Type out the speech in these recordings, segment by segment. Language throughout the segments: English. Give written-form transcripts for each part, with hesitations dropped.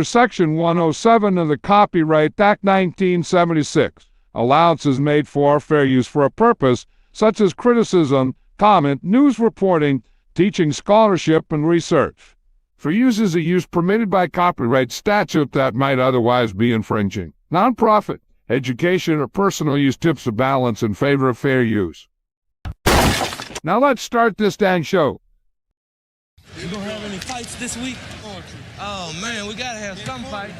Section 107 of the Copyright Act 1976. Allowances made for fair use for a purpose, such as criticism, comment, news reporting, teaching, scholarship, and research. For uses of use permitted by copyright statute that might otherwise be infringing. Nonprofit, education, or personal use tips the balance in favor of fair use. Now let's start this dang show. You gonna have any fights this week? Oh man, we gotta have some fights.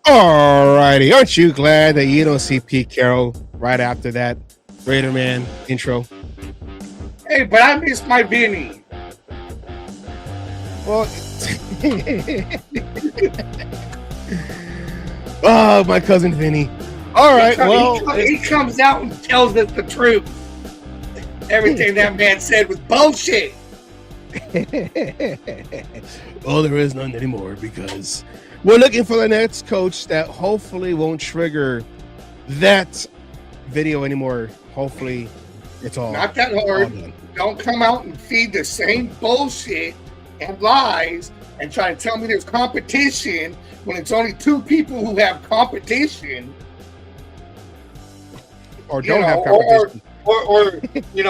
Alrighty, aren't you glad that you don't see Pete Carroll right after that Raider Man intro? Hey, but I missed my Vinny. Well, oh, my cousin Vinny. All right, He comes out and tells us the truth. Everything that man said was bullshit. Well, there is none anymore because we're looking for the next coach that hopefully won't trigger that video anymore. Hopefully, it's all not that hard. Don't come out and feed the same bullshit and lies and try to tell me there's competition when it's only two people who have competition. Or don't have competition. Or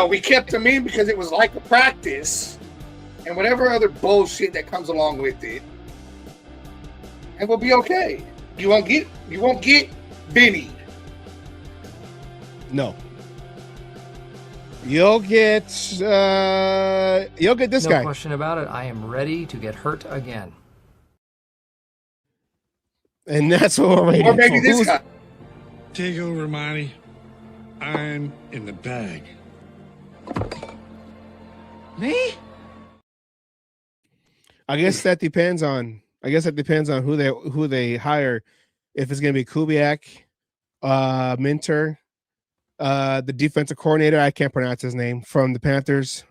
we kept them in because it was like a practice and whatever other bullshit that comes along with it. And we'll be okay. You won't get Vinny. No. You'll get this guy. No question about it. I am ready to get hurt again. And that's what we're waiting or maybe for. This guy. Take over, Monty. I'm in the bag. Me? I guess that depends on who they hire. If it's gonna be Kubiak, Minter, the defensive coordinator, I can't pronounce his name, from the Panthers.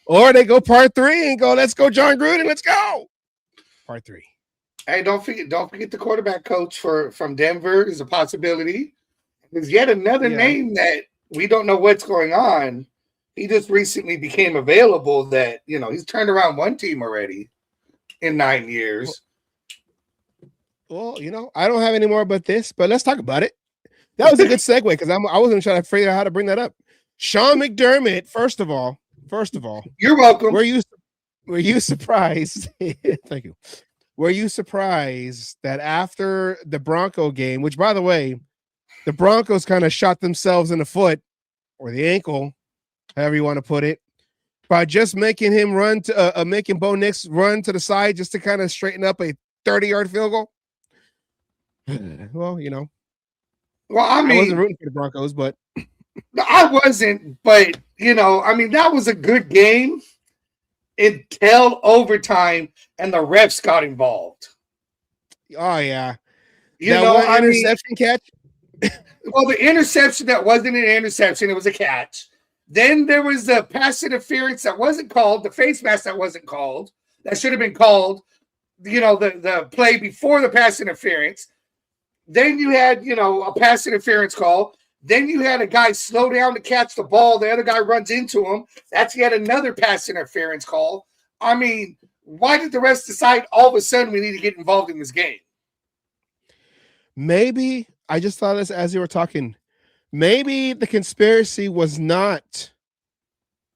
Or they go part 3 and go, let's go John Gruden, let's go. Part 3. Hey, don't forget the quarterback coach from Denver is a possibility. There's yet another name that we don't know what's going on. He just recently became available that, he's turned around one team already in 9 years. Well, I don't have any more about this, but let's talk about it. That was a good segue because I wasn't trying to figure out how to bring that up. Sean McDermott, first of all, you're welcome. Were you surprised? Thank you. Were you surprised that after the Bronco game, which by the way, the Broncos kind of shot themselves in the foot or the ankle, however you want to put it, by just making him run to making Bo Nix run to the side just to kind of straighten up a 30-yard field goal? Well, Well, I I wasn't mean, rooting for the Broncos, but I wasn't, but I mean, that was a good game until overtime and the refs got involved. oh yeah, You that know, one I mean, interception catch. well, the interception that wasn't an interception, it was a catch. Then there was the pass interference that wasn't called, the face mask that wasn't called, that should have been called, the play before the pass interference. Then you had, a pass interference call. Then you had a guy slow down to catch the ball. The other guy runs into him. That's yet another pass interference call. I mean, why did the refs decide all of a sudden we need to get involved in this game? Maybe I just thought this as you were talking. Maybe the conspiracy was not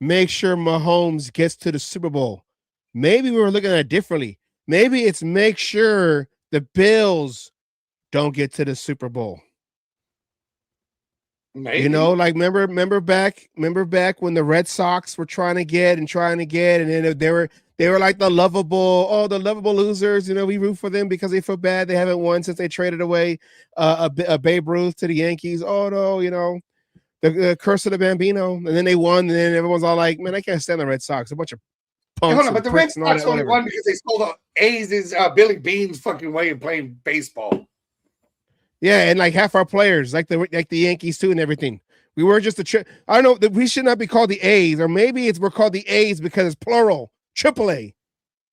make sure Mahomes gets to the Super Bowl. Maybe we were looking at it differently. Maybe it's make sure the Bills don't get to the Super Bowl. Maybe. Like remember back when the Red Sox were trying to get, and then they were like the lovable losers. We root for them because they feel bad they haven't won since they traded away a Babe Ruth to the Yankees. Oh no, the curse of the Bambino, and then they won, and then everyone's all like, "Man, I can't stand the Red Sox. A bunch of punks." Hold on, but the Red Sox only won because they stole the A's' Billy Bean's fucking way of playing baseball. Yeah, and like half our players, like the Yankees too, and everything. We were just I don't know. We should not be called the A's, or maybe we're called the A's because it's plural, AAA,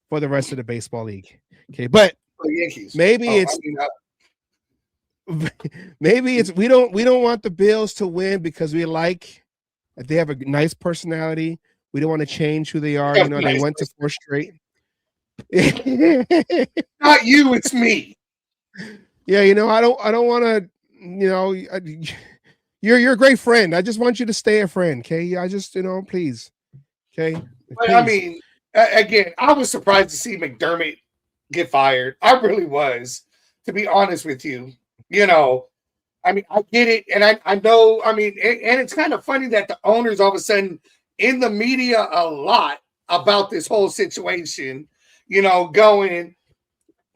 for the rest of the baseball league. Okay, but the Yankees. Maybe it's we don't want the Bills to win because we like that they have a nice personality. We don't want to change who they are. They went to 4 straight. Not you, it's me. Yeah, I don't want to. You're a great friend. I just want you to stay a friend. Okay, I just please. Okay, but I mean, again, I was surprised to see McDermott get fired. I really was, to be honest with you. I mean, I get it, and I know. I mean, and it's kind of funny that the owners all of a sudden in the media a lot about this whole situation. Going.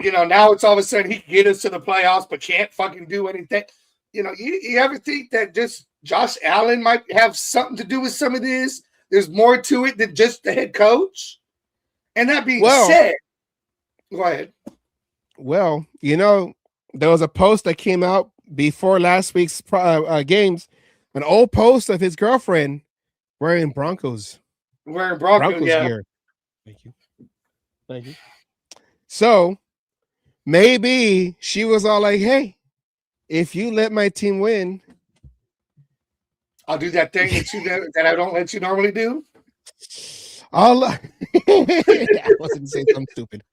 Now it's all of a sudden he can get us to the playoffs, but can't fucking do anything. You ever think that just Josh Allen might have something to do with some of this? There's more to it than just the head coach. And that being said, go ahead. Well, there was a post that came out before last week's games, an old post of his girlfriend wearing Broncos. Broncos yeah. Gear. Thank you. So maybe she was all like, "Hey, if you let my team win, I'll do that thing that I don't let you normally do." I wasn't saying something stupid.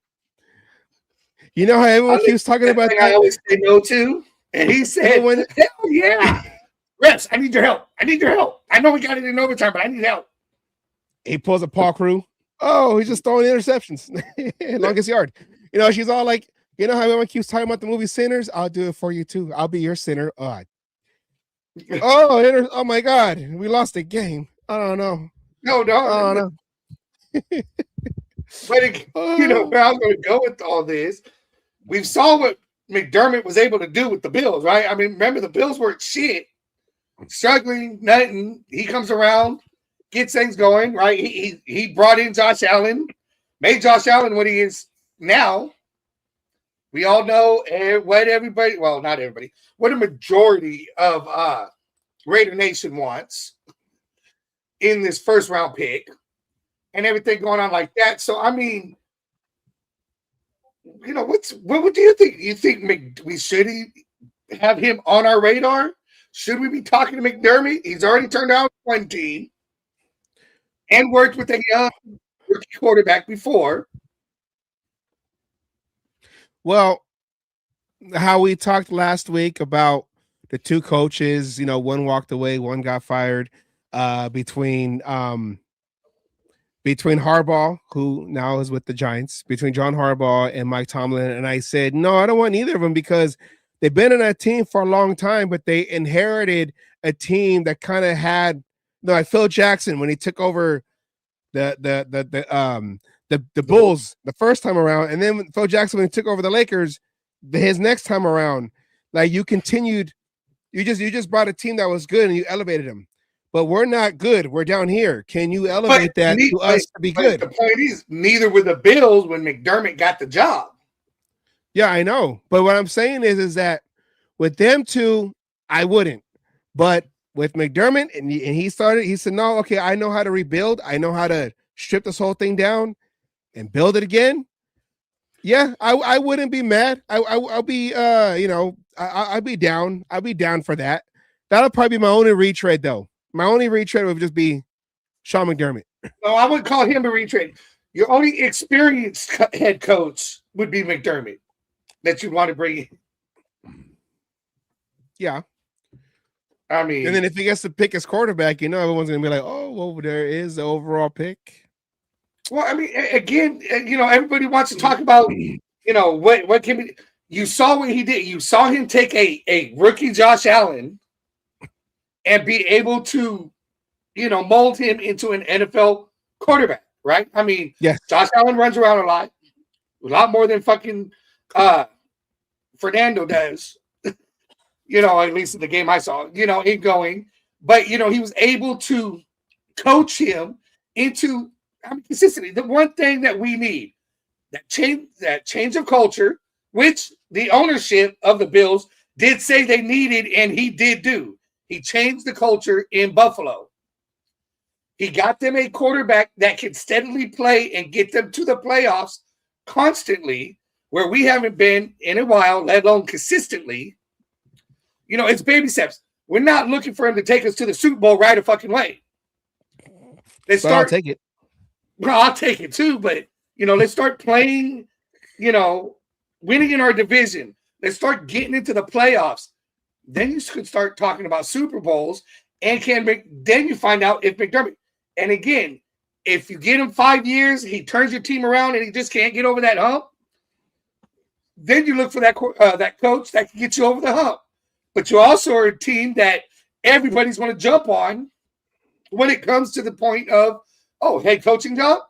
You know how everyone keeps talking about that? I always say no to, and he said, "Hell yeah, refs! I need your help. I know we got it in overtime, but I need help." He pulls a Paul Crew. Oh, he's just throwing interceptions, longest yard. She's all like, how everyone keeps talking about the movie Sinners? I'll do it for you too. I'll be your sinner. Oh my God, we lost the game. I don't know. No. But where I'm going to go with all this, we saw what McDermott was able to do with the Bills, right? I mean, remember the Bills weren't shit, struggling, nothing. He comes around, gets things going, right? He brought in Josh Allen, made Josh Allen what he is now. We all know what everybody, well, not everybody, what a majority of Raider Nation wants in this first round pick and everything going on like that. So, I mean, what do you think? You think we should have him on our radar? Should we be talking to McDermott? He's already turned out one team and worked with a young rookie quarterback before. Well, how we talked last week about the two coaches, one walked away, one got fired, between Harbaugh, who now is with the Giants, between John Harbaugh and Mike Tomlin. And I said, no, I don't want either of them because they've been in that team for a long time, but they inherited a team that kind of had, like Phil Jackson when he took over the Bulls the first time around, and then Phil Jackson when he took over the Lakers his next time around. Like, you continued You just brought a team that was good and you elevated them. But we're not good. We're down here. Can you elevate that to us to be good? The point is, neither were the Bills when McDermott got the job. Yeah, I know. But what I'm saying is that with them two, I wouldn't. But with McDermott, and he said, no, okay, I know how to rebuild. I know how to strip this whole thing down and build it again. Yeah, I wouldn't be mad. I'll be I'll be down. I'll be down for that. That'll probably be my only retread though. My only retread would just be Sean McDermott. No, I wouldn't call him a retread. Your only experienced head coach would be McDermott that you'd want to bring in. Yeah. I mean, and then if he gets to pick his quarterback, everyone's gonna be like, "Oh, well, there is the overall pick." Well, I mean, again, everybody wants to talk about, what can be. You saw what he did. You saw him take a rookie Josh Allen and be able to, mold him into an NFL quarterback, right? I mean, yes. Josh Allen runs around a lot more than fucking Fernando does. At least in the game I saw, it going. But, he was able to coach him into consistency. The one thing that we need, that change of culture, which the ownership of the Bills did say they needed, and he did do. He changed the culture in Buffalo. He got them a quarterback that can steadily play and get them to the playoffs constantly, where we haven't been in a while, let alone consistently. It's baby steps. We're not looking for him to take us to the Super Bowl right a fucking way. I'll take it. Well, I'll take it too, but let's start playing, winning in our division. Let's start getting into the playoffs. Then you could start talking about Super Bowls, and then you find out if McDermott. And again, if you get him 5 years, he turns your team around, and he just can't get over that hump. Then you look for that coach that can get you over the hump. But you also are a team that everybody's going to jump on when it comes to the point of, head coaching job.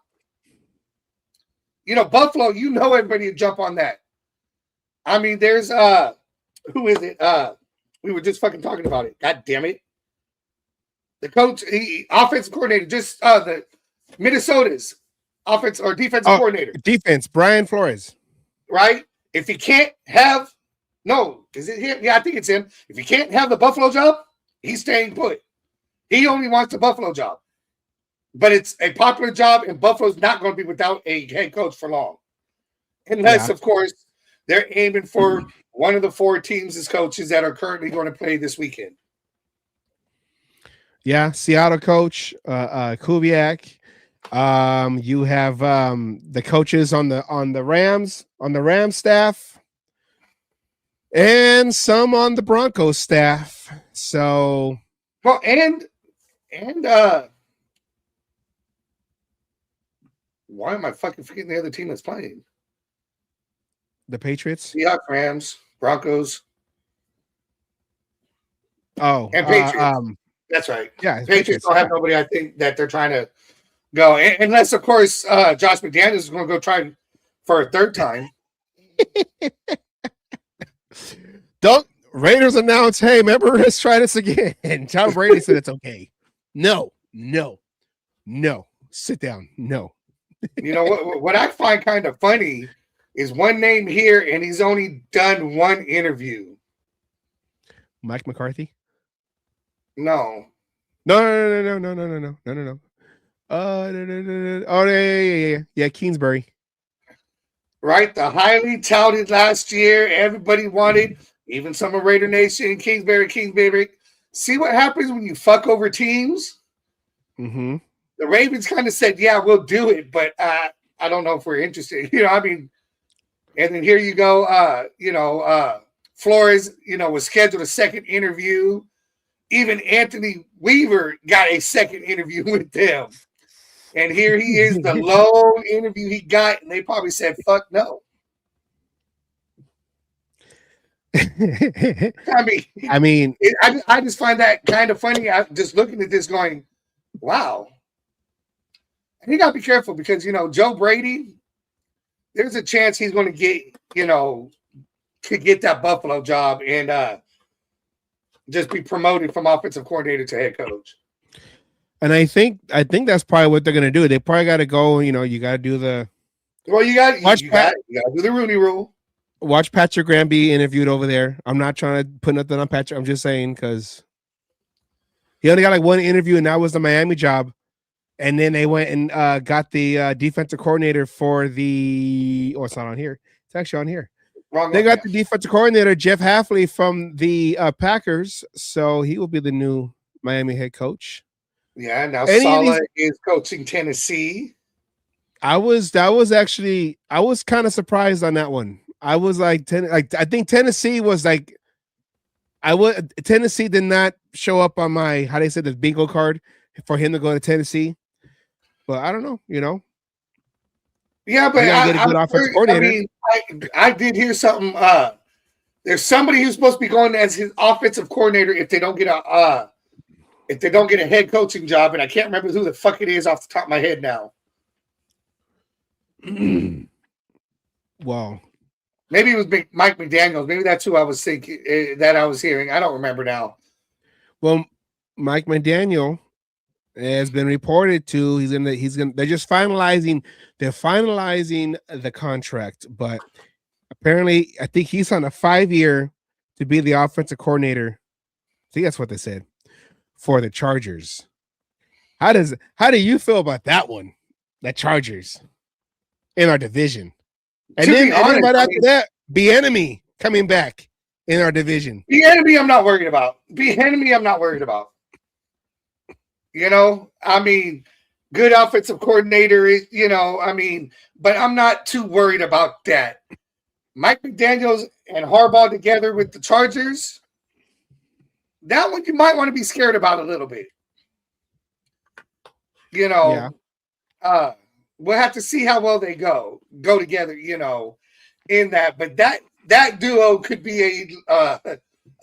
Buffalo, everybody would jump on that. I mean, there's who is it? We were just fucking talking about it. God damn it. The coach, offensive coordinator, just the Minnesota's offense or defensive coordinator. Defense, Brian Flores. Right? If he can't have is it him? Yeah, I think it's him. If he can't have the Buffalo job, he's staying put. He only wants the Buffalo job. But it's a popular job, and Buffalo's not going to be without a head coach for long. Unless, of course, they're aiming for one of the 4 teams as coaches that are currently going to play this weekend. Yeah, Seattle coach, Kubiak. You have the coaches on the Rams staff. And some on the Broncos staff. So, well, and why am I fucking forgetting the other team that's playing? The Patriots, Seahawks, Rams, Broncos. Oh, and Patriots. That's right. Yeah, Patriots don't have nobody. I think that they're trying to go, unless of course Josh McDaniels is going to go try for a third time. Don't Raiders announce, hey, remember, let's try this again. Tom Brady said it's okay. No. Sit down. No. What I find kind of funny is one name here, and he's only done one interview. Mike McCarthy? No. No. Yeah, Kingsbury. Right? The highly touted last year, everybody wanted, even some of Raider Nation, Kingsbury. See what happens when you fuck over teams? Mm-hmm. The Ravens kind of said, yeah, we'll do it, but I don't know if we're interested. And then here you go, Flores, was scheduled a second interview. Even Anthony Weaver got a second interview with them. And here he is, the lone interview he got, and they probably said, fuck no. I mean, I just find that kind of funny. I'm just looking at this going, wow. And you got to be careful because, Joe Brady, there's a chance he's going to get, to get that Buffalo job. And just be promoted from offensive coordinator to head coach. And I think that's probably what they're gonna do. They probably got to go. You got to do the. Well, you got to do the Rooney Rule. Watch Patrick Graham be interviewed over there. I'm not trying to put nothing on Patrick. I'm just saying because he only got like one interview, and that was the Miami job. And then they went and got the defensive coordinator for the. Oh, it's not on here. It's actually on here. They got the defensive coordinator, Jeff Hafley, from the Packers. So he will be the new Miami head coach. Yeah, now Saleh is coaching Tennessee. I was kind of surprised on that one. I was I think Tennessee was like, Tennessee did not show up on my, how they say, the bingo card for him to go to Tennessee. But I don't know, Yeah, but I did hear something. There's somebody who's supposed to be going as his offensive coordinator if they don't get a head coaching job, and I can't remember who the fuck it is off the top of my head now. Well, maybe it was Mike McDaniels. Maybe that's who I was thinking that I was hearing. I don't remember now. Well, Mike McDaniel has been reported to. They're just finalizing. They're finalizing the contract, but apparently, I think he's on a 5-year to be the offensive coordinator. I think that's what they said for the Chargers. How do you feel about that one? The Chargers in our division, and then right after that, Bieniemy coming back in our division. Bieniemy, I'm not worried about. Good offensive coordinator, but I'm not too worried about that. Mike McDaniels and Harbaugh together with the Chargers, that one you might want to be scared about a little bit. We'll have to see how well they go together, in that. But that duo could be a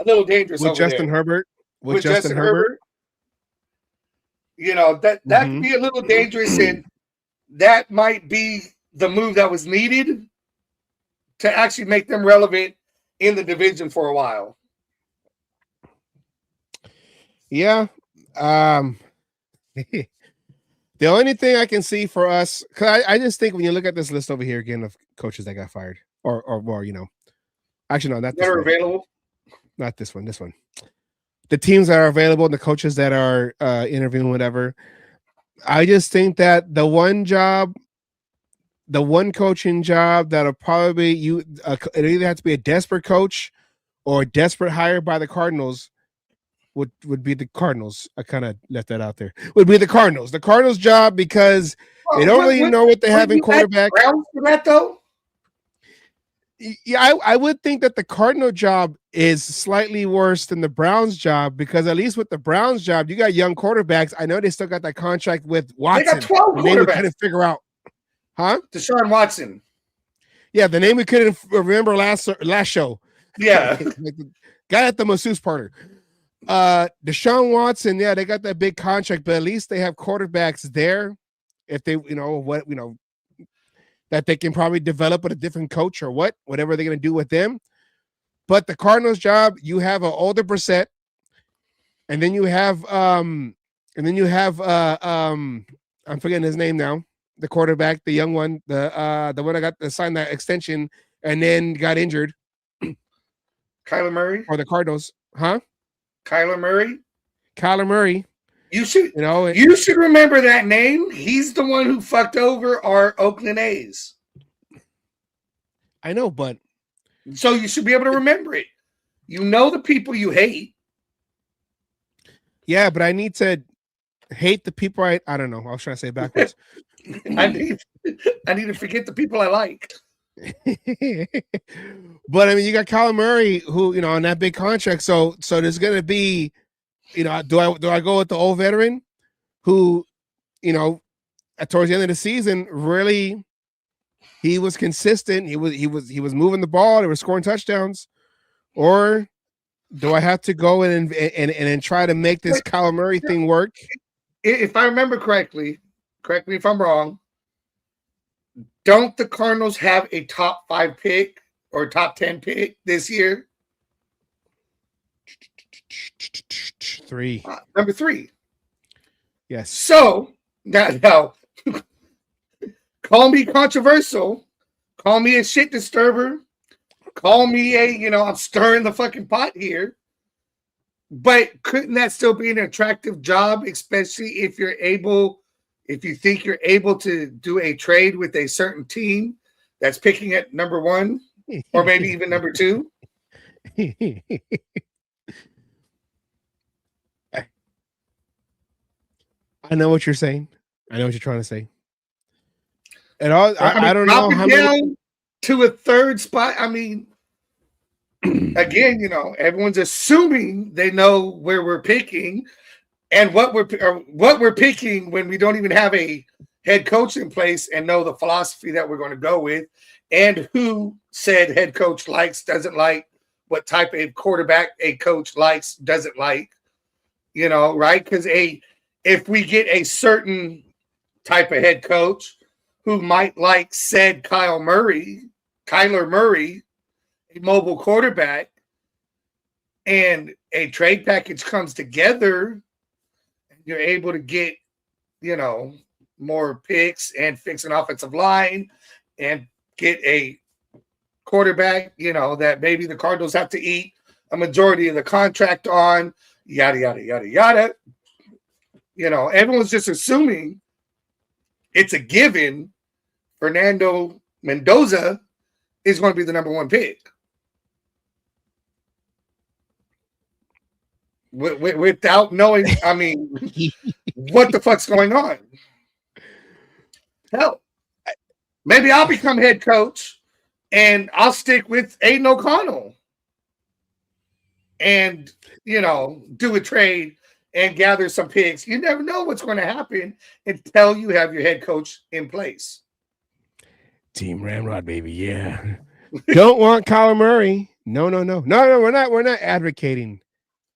little dangerous with Justin Herbert. With Justin Herbert. That could be a little dangerous, and that might be the move that was needed to actually make them relevant in the division for a while. Yeah. The only thing I can see for us, because I just think when you look at this list over here again of coaches that got fired, or more, actually no, not this one. Available. Not this one. This one. The teams that are available and the coaches that are interviewing, whatever. I just think that the one coaching job that'll probably it either has to be a desperate coach or a desperate hire by the Cardinals would be the Cardinals. I kind of left that out there. Would be the Cardinals. The Cardinals job because they don't really know what they have in quarterback. Browns for that though? Yeah, I would think that the Cardinal job is slightly worse than the Browns job because at least with the Browns job, you got young quarterbacks. I know they still got that contract with Watson. They got 12 quarterbacks. We couldn't figure out. Huh? Deshaun Watson. Yeah, the name we couldn't remember last show. Yeah. Guy at the masseuse parlor. Deshaun Watson, yeah, they got that big contract, but at least they have quarterbacks there. If they, that they can probably develop with a different coach or whatever they're going to do with them. But the Cardinals job, you have an older Brissett, and then you have I'm forgetting his name now. The quarterback, the young one, the one I got to sign that extension and then got injured. Kyler Murray or the Cardinals, huh? Kyler Murray. You should remember that name. He's the one who fucked over our Oakland A's. I know, but so you should be able to remember it. You know the people you hate. Yeah, but I need to hate the people I don't know. I was trying to say it backwards. I need to forget the people I like. But I mean, you got Kyler Murray, who on that big contract. So there's gonna be, do I go with the old veteran, who, towards the end of the season, really, he was consistent. He was moving the ball. They were scoring touchdowns, or do I have to go and try to make this Kyler Murray thing work? If I remember correctly, correct me if I'm wrong. Don't the Cardinals have a top 5 pick or top 10 pick this year? Three. Number 3. Yes. So now, call me controversial, call me a shit disturber, call me I'm stirring the fucking pot here. But couldn't that still be an attractive job, especially if you think you're able to do a trade with a certain team that's picking at number 1 or maybe even number 2? I know what you're saying. I know what you're trying to say. And I don't know how down to a 3rd spot. I mean, again, everyone's assuming they know where we're picking and what we're picking when we don't even have a head coach in place and know the philosophy that we're going to go with and who said head coach likes, doesn't like, what type of quarterback a coach likes, doesn't like, right? Because if we get a certain type of head coach who might like said Kyler Murray, a mobile quarterback, and a trade package comes together, and you're able to get, more picks and fix an offensive line and get a quarterback, that maybe the Cardinals have to eat a majority of the contract on, yada, yada, yada, yada. Everyone's just assuming it's a given Fernando Mendoza is going to be the number 1 pick. Without knowing, what the fuck's going on? Hell, maybe I'll become head coach and I'll stick with Aiden O'Connell and, do a trade and gather some picks. You never know what's going to happen until you have your head coach in place. Team Ramrod, baby. Yeah. Don't want Kyler Murray. No. We're not advocating.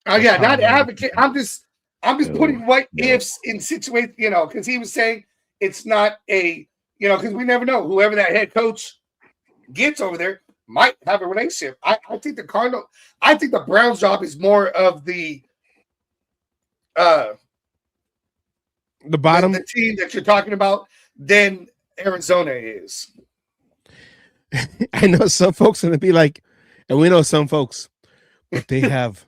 Oh yeah, not advocate. I'm just putting what ifs in situations, because he was saying it's not because we never know. Whoever that head coach gets over there might have a relationship. I think the Browns job is more of the bottom, the team that you're talking about than Arizona is. I know some folks are gonna be like, and we know some folks, but they have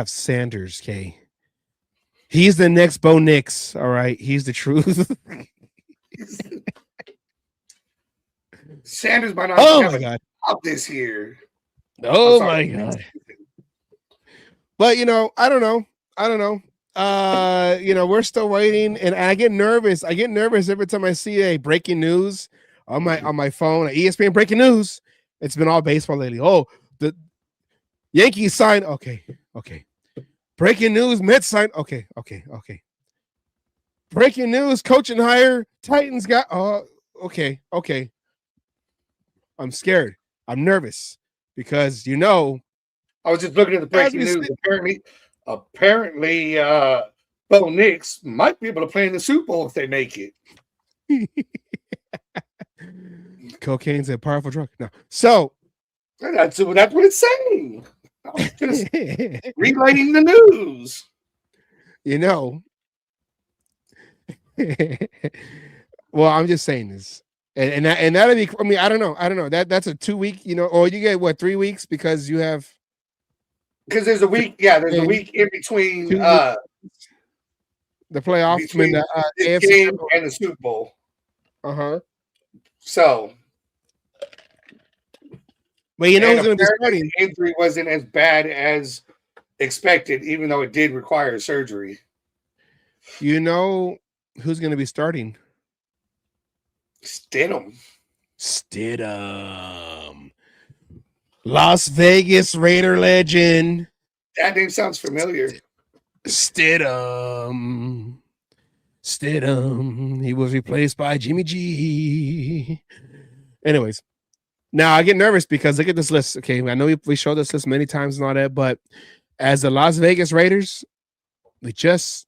Sanders, Kay. He's the next Bo Nix, all right. He's the truth. Sanders might not have my God. Out this year. Oh my God. But I don't know. We're still waiting, and I get nervous. Every time I see a breaking news on my phone, ESPN breaking news. It's been all baseball lately. Oh, the Yankees signed. Okay. Breaking news, Mets signed. Okay. Breaking news, coaching hire, Titans got. Okay. I'm scared. I'm nervous because I was just looking at the breaking news. Apparently, Bo Nix might be able to play in the Super Bowl if they make it. Cocaine's a powerful drug. No, so that's what it's saying. I'm just relaying the news. Well, I'm just saying this, and that'll be. I mean, I don't know. That's a 2 week. Or you get what 3 weeks because you have. Because there's a week. Yeah, there's a week in between the playoffs, between the AFC game and the Super Bowl. So. But who's going to be starting? The injury wasn't as bad as expected, even though it did require surgery. Who's going to be starting? Stidham. Las Vegas Raider legend. That name sounds familiar. Stidham. He was replaced by Jimmy G. Anyways. Now I get nervous because look at this list. Okay, I know we showed this list many times and all that, but as the Las Vegas Raiders, we just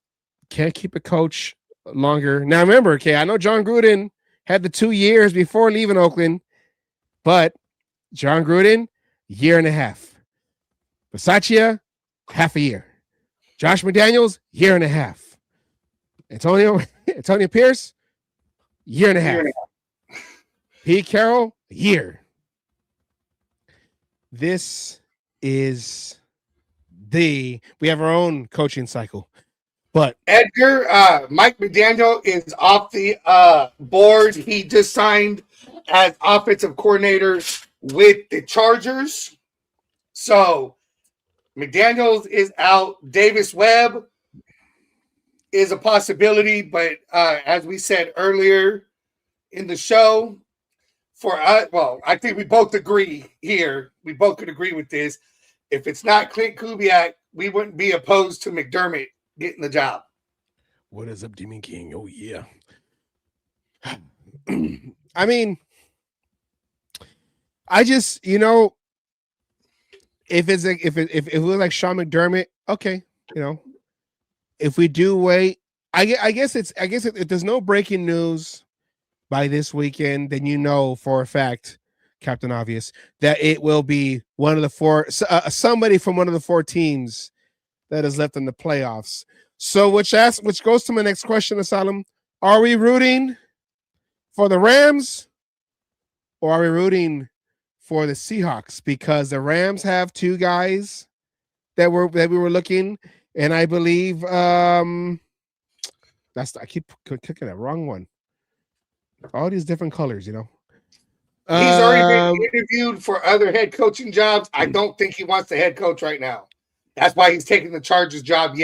can't keep a coach longer. Now remember, okay, I know John Gruden had the 2 years before leaving Oakland, but John Gruden, 1.5 years. Bisaccia, half a year. Josh McDaniels, year and a half. Antonio Pierce, year and a half. Pete Carroll, year. This is we have our own coaching cycle. But Edgar, Mike McDaniel is off the board. He just signed as offensive coordinator with the Chargers. So McDaniels is out. Davis Webb is a possibility, but as we said earlier in the show, for us, well, I think we both agree here. We both could agree with this. If it's not Clint Kubiak, we wouldn't be opposed to McDermott getting the job. What is up, Demon King? Oh yeah. I mean, I just if it's like if it was like Sean McDermott, okay, if we do wait, I guess if there's no breaking news by this weekend, then for a fact, Captain Obvious, that it will be one of the four, somebody from one of the four teams that is left in the playoffs. So, which goes to my next question, Asylum. Are we rooting for the Rams or are we rooting for the Seahawks? Because the Rams have two guys that we were looking, and I believe I keep clicking that wrong one. All these different colors, He's already been interviewed for other head coaching jobs. I don't think he wants the head coach right now. That's why he's taking the Chargers job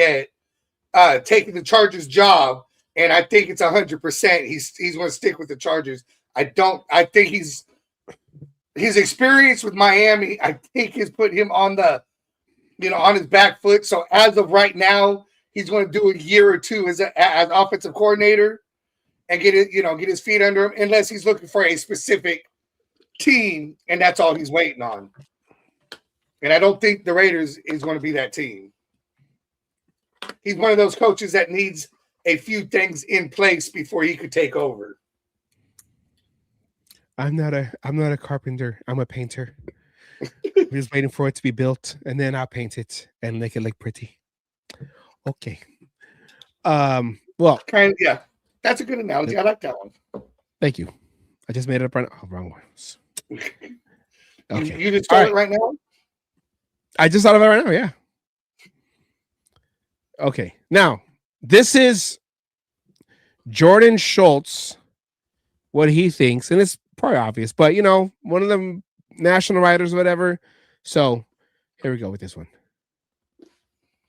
taking the Chargers job, and I think it's 100%. He's going to stick with the Chargers. I think his experience with Miami, I think, has put him on the, on his back foot. So as of right now, he's going to do a year or two as offensive coordinator and get his feet under him, unless he's looking for a specific team, and that's all he's waiting on. And I don't think the Raiders is going to be that team. He's one of those coaches that needs a few things in place before he could take over. I'm not a carpenter. I'm a painter. I'm just waiting for it to be built, and then I'll paint it and make it look pretty. Okay. Well, yeah, that's a good analogy. I like that one. Thank you. I just made it up right now. Oh, wrong ones. Okay. You just start it right now? I just thought of it right now, yeah. Okay. Now, this is Jordan Schultz, what he thinks, and it's probably obvious, but one of them national writers, whatever. So here we go with this one.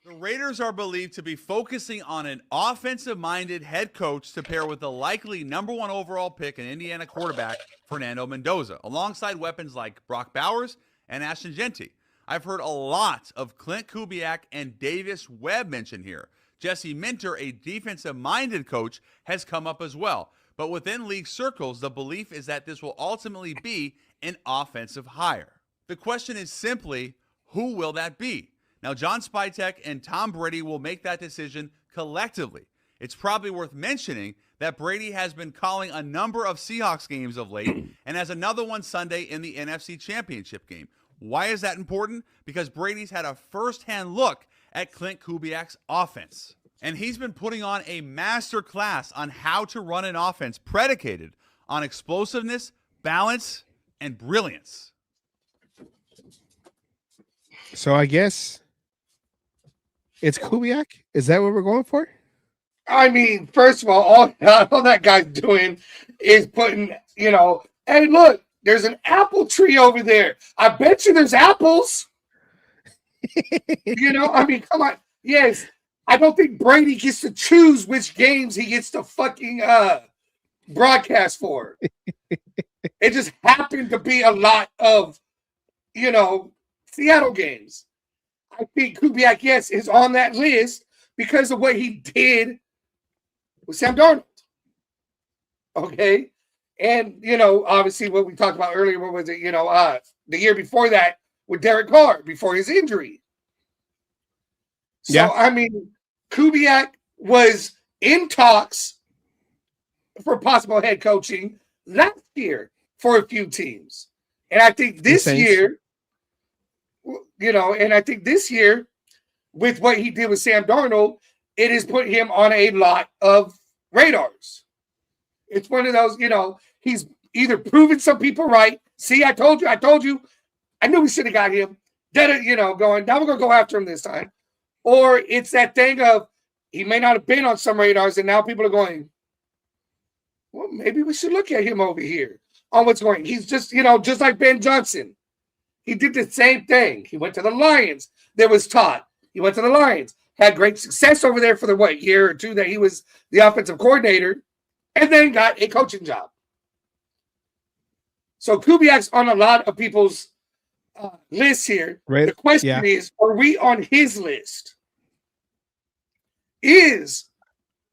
The Raiders are believed to be focusing on an offensive-minded head coach to pair with the likely number 1 overall pick and Indiana quarterback Fernando Mendoza, alongside weapons like Brock Bowers and Ashton Genty. I've heard a lot of Clint Kubiak and Davis Webb mentioned here. Jesse Minter, a defensive-minded coach, has come up as well. But within league circles, the belief is that this will ultimately be an offensive hire. The question is simply, who will that be? Now, John Spytek and Tom Brady will make that decision collectively. It's probably worth mentioning that Brady has been calling a number of Seahawks games of late and has another one Sunday in the NFC Championship game. Why is that important? Because Brady's had a first-hand look at Clint Kubiak's offense. And he's been putting on a master class on how to run an offense predicated on explosiveness, balance, and brilliance. So I guess it's Kubiak? Is that what we're going for? I mean, first of all that guy's doing is putting, hey, look, there's an apple tree over there. I bet you there's apples. I mean, come on. Yes, I don't think Brady gets to choose which games he gets to fucking broadcast for. It just happened to be a lot of, Seattle games. I think Kubiak, yes, is on that list because of what he did with Sam Darnold. Okay. And, obviously what we talked about earlier, what was it, the year before that with Derek Carr before his injury. So, yeah. I mean, Kubiak was in talks for possible head coaching last year for a few teams. And I think this year, with what he did with Sam Darnold, it has put him on a lot of radars. It's one of those, he's either proven some people right. See, I told you. I knew we should have got him. Then, going, now we're going to go after him this time. Or it's that thing of he may not have been on some radars, and now people are going, well, maybe we should look at him over here on what's going. He's just, just like Ben Johnson. He did the same thing. He went to the Lions. There was Todd. He went to the Lions. Had great success over there for the, year or two that he was the offensive coordinator, and then got a coaching job. So Kubiak's on a lot of people's lists here. Right. The question is, are we on his list? Is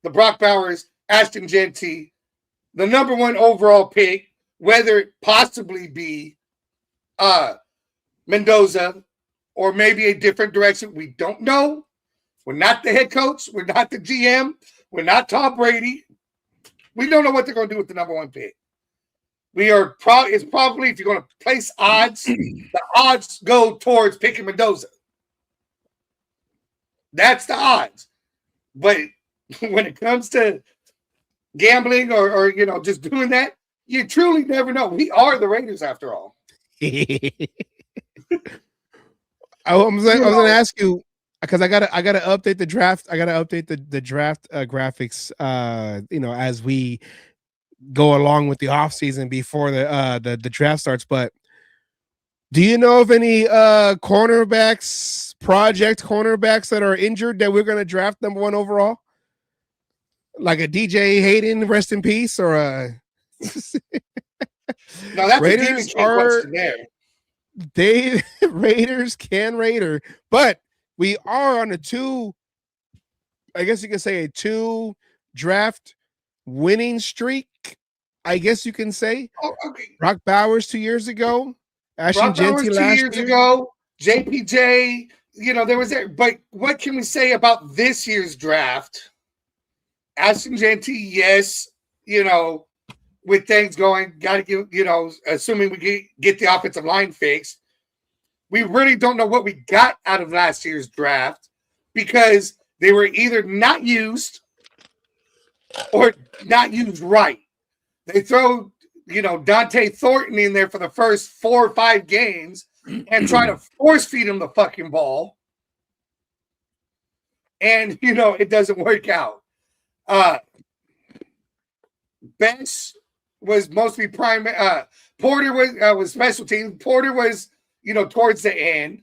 the Brock Bowers, Ashton Genty, the number one overall pick, whether it possibly be Mendoza or maybe a different direction? We don't know. We're not the head coach. We're not the GM. We're not Tom Brady. We don't know what they're going to do with the number one pick. It's probably, if you're going to place odds, the odds go towards picking Mendoza. That's the odds. But when it comes to gambling or just doing that, you truly never know. We are the Raiders after all. I was going to ask you, because I gotta update the draft. I gotta update the draft graphics. As we go along with the off season before the draft starts. But do you know of any project cornerbacks that are injured that we're gonna draft number one overall? Like a DJ Hayden, rest in peace, or a no, that's Raiders Raiders can Raider, but we are on a two draft winning streak. I guess you can say. Oh, okay. Brock Bowers 2 years ago. Ashton Genty last 2 years ago. JPJ, there was that. But what can we say about this year's draft? Ashton Genty, yes, with things going, got to give, assuming we get the offensive line fixed. We really don't know what we got out of last year's draft because they were either not used or not used right. They throw, Dante Thornton in there for the first 4 or 5 games and try to force feed him the fucking ball. And, it doesn't work out. Bench was mostly prime. Porter was special teams. Porter was, towards the end.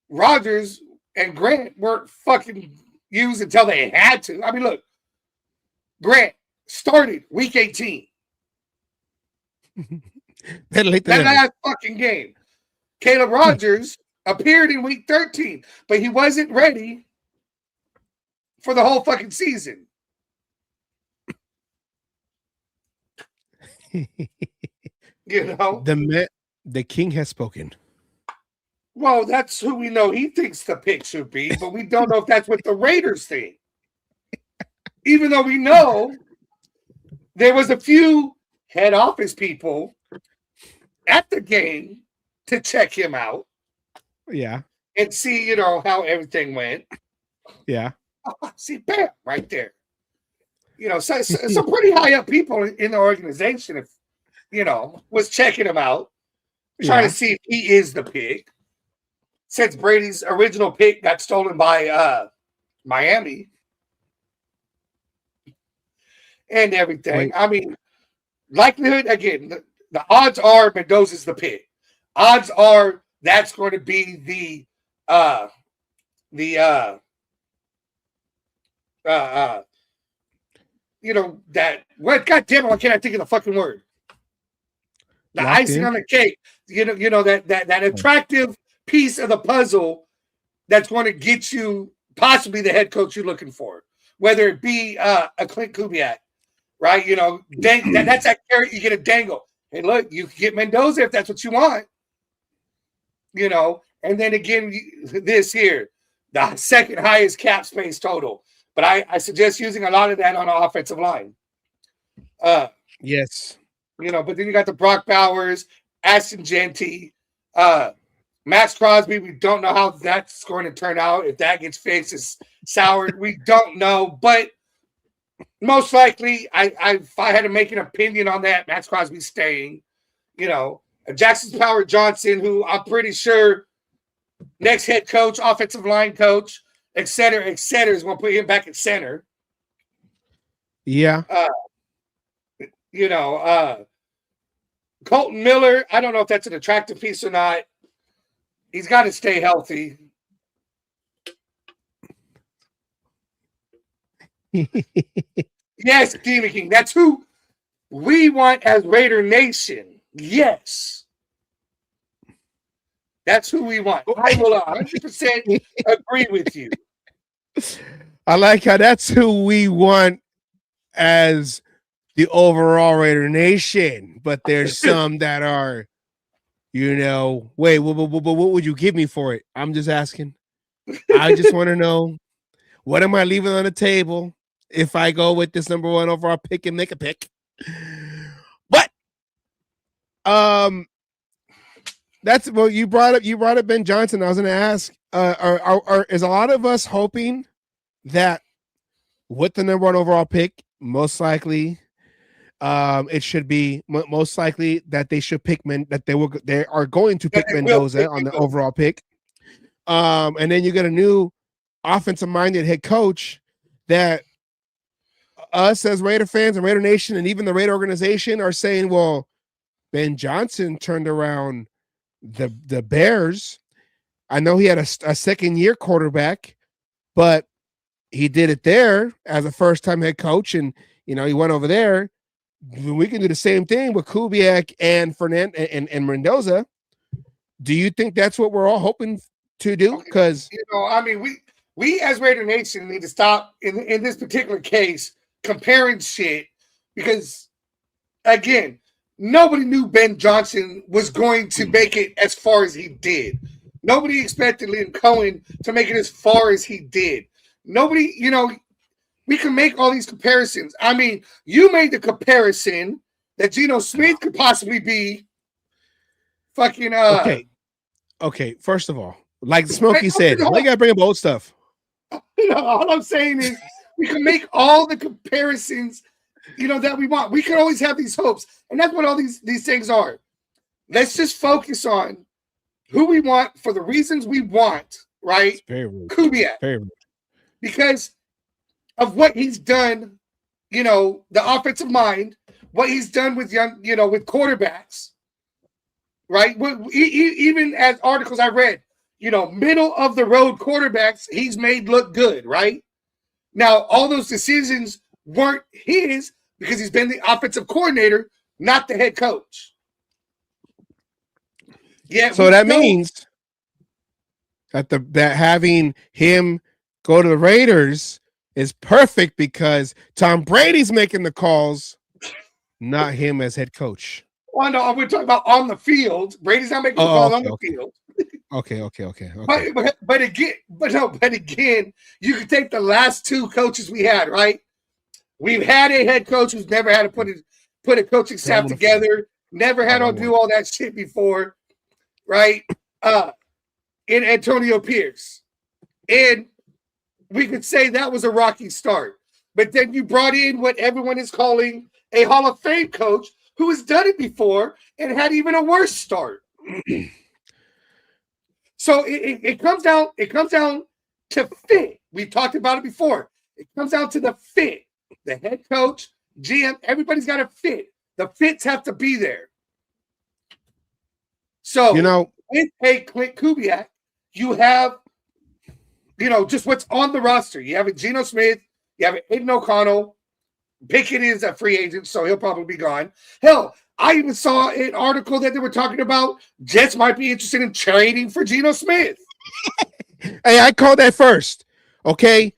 Rodgers and Grant weren't fucking used until they had to. I mean, look, Grant started week 18. that last fucking game. Caleb Rodgers appeared in week 13, but he wasn't ready for the whole fucking season. The king has spoken. Well, that's who we know he thinks the pick should be, but we don't know if that's what the Raiders think. Even though we know there was a few head office people at the game to check him out. Yeah. And see, how everything went. Yeah. See, bam, right there. Some pretty high up people in the organization, if was checking him out, trying to see if he is the pick. Since Brady's original pick got stolen by Miami and everything. Wait. I mean, likelihood, again, the odds are Mendoza's the pick. Odds are that's going to be God damn it, why can't I think of the fucking word? The locked icing in on the cake. That attractive piece of the puzzle that's going to get you possibly the head coach you're looking for, whether it be a Clint Kubiak, right? That's that carrot you get a dangle. Hey, look, you can get Mendoza if that's what you want, and then again, this here, the second highest cap space total. But I suggest using a lot of that on an offensive line. Yes. But then you got the Brock Bowers, Ashton Genty, Max Crosby, we don't know how that's going to turn out. If that gets fixed, it's soured. We don't know, but most likely, if I had to make an opinion on that, Max Crosby's staying. You know, Jackson Power Johnson, who I'm pretty sure next head coach, offensive line coach, et cetera, is going to put him back at center. Yeah. Colton Miller, I don't know if that's an attractive piece or not. He's got to stay healthy. Yes, Demon King. That's who we want as Raider Nation. Yes. That's who we want. I will 100% agree with you. I like how that's who we want as the overall Raider Nation. But there's some that are, wait, what would you give me for it? I'm just asking. I just want to know, what am I leaving on the table if I go with this number 1 overall pick and make a pick? But that's well, you brought up Ben Johnson. I was going to ask, is a lot of us hoping that with the number 1 overall pick, most likely, it should be most likely that they should pick they are going to pick Mendoza on the overall pick, and then you get a new offensive-minded head coach that us as Raider fans and Raider Nation and even the Raider organization are saying, well, Ben Johnson turned around the Bears. I know he had a second-year quarterback, but he did it there as a first-time head coach, and he went over there. We can do the same thing with Kubiak and and Mendoza. Do you think that's what we're all hoping to do? Because we as Raider Nation need to stop in this particular case comparing shit, because again, nobody knew Ben Johnson was going to make it as far as he did. Nobody expected Liam Cohen to make it as far as he did. Nobody, we can make all these comparisons. I mean, you made the comparison that Geno Smith could possibly be fucking Okay, first of all, like Smokey said, why you gotta bring up old stuff? All I'm saying is we can make all the comparisons, that we want. We can always have these hopes. And that's what all these things are. Let's just focus on who we want for the reasons we want, right? Very rude. Kubiak. Very rude. Because of what he's done, the offensive mind, what he's done with with quarterbacks, right? Even as articles I read, middle of the road quarterbacks he's made look good, right? Now, all those decisions weren't his because he's been the offensive coordinator, not the head coach. Yeah. So that means that having him go to the Raiders is perfect because Tom Brady's making the calls, not him as head coach. Well, no, we're talking about on the field. Brady's not making the calls on the field. Okay. But again, you can take the last 2 coaches we had, right? We've had a head coach who's never had to put a coaching staff together, never had to do all that shit before, right? In Antonio Pierce. And we could say that was a rocky start. But then you brought in what everyone is calling a Hall of Fame coach who has done it before and had even a worse start. So it comes down to fit. We talked about it before. It comes down to the fit. The head coach, GM, everybody's got to fit. The fits have to be there. So with a Clint Kubiak, you have just what's on the roster. You have a Geno Smith, you have Aiden O'Connell. Pickett is a free agent, so he'll probably be gone. Hell, I even saw an article that they were talking about Jets might be interested in trading for Geno Smith. Hey, I called that first. Okay.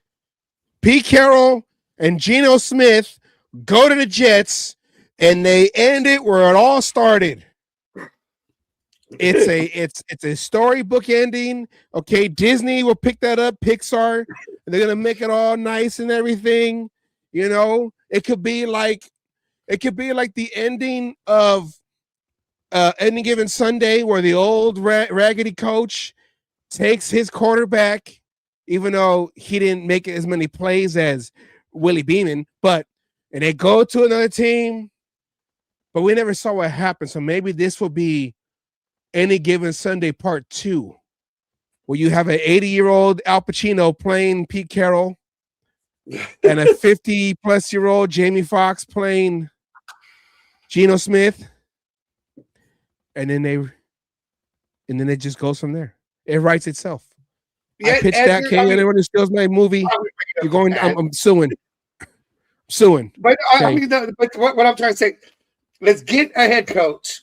Pete Carroll and Geno Smith go to the Jets, and they end it where it all started. It's a storybook ending. Okay, Disney will pick that up, Pixar, and they're gonna make it all nice and everything. It could be like the ending of any given Sunday where the old raggedy coach takes his quarterback, even though he didn't make as many plays as Willie Beeman, and they go to another team, but we never saw what happened. So maybe this will be Any Given Sunday Part 2, where you have an 80-year-old Al Pacino playing Pete Carroll and a 50-plus-year-old Jamie Foxx playing Geno Smith, and then it just goes from there. It writes itself. Yeah, I pitched that. Anyone who steals my movie, you're going. I'm suing. But Okay. I mean, but what I'm trying to say, let's get a head coach.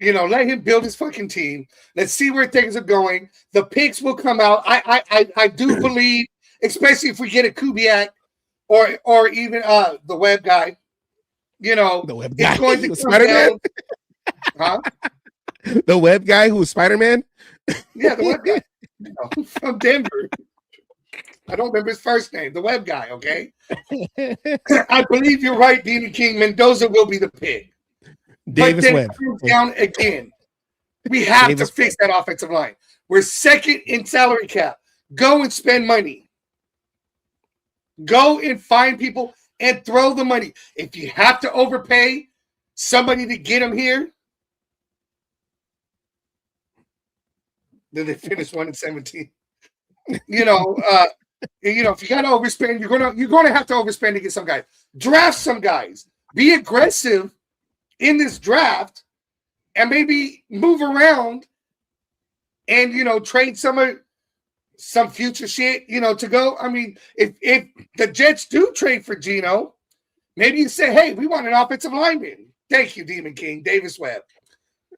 Let him build his fucking team. Let's see where things are going. The picks will come out. I do believe, especially if we get a Kubiak or even the web guy. The web guy, it's going to come Spider-Man. Huh? The web guy who's Spider-Man. Yeah, the web guy from Denver. I don't remember his first name. The web guy. Okay. I believe you're right, Dean King. Mendoza will be the pick. Davis but then Webb. It comes down again. We have to fix that offensive line. We're second in salary cap. Go and spend money. Go and find people and throw the money. If you have to overpay somebody to get them here, then they finish 1-17. If you got to overspend, you're gonna have to overspend to get some guys. Draft some guys. Be aggressive in this draft, and maybe move around, and trade some future shit, to go. I mean, if the Jets do trade for Geno, maybe you say, hey, we want an offensive lineman. Thank you, Demon King, Davis Webb.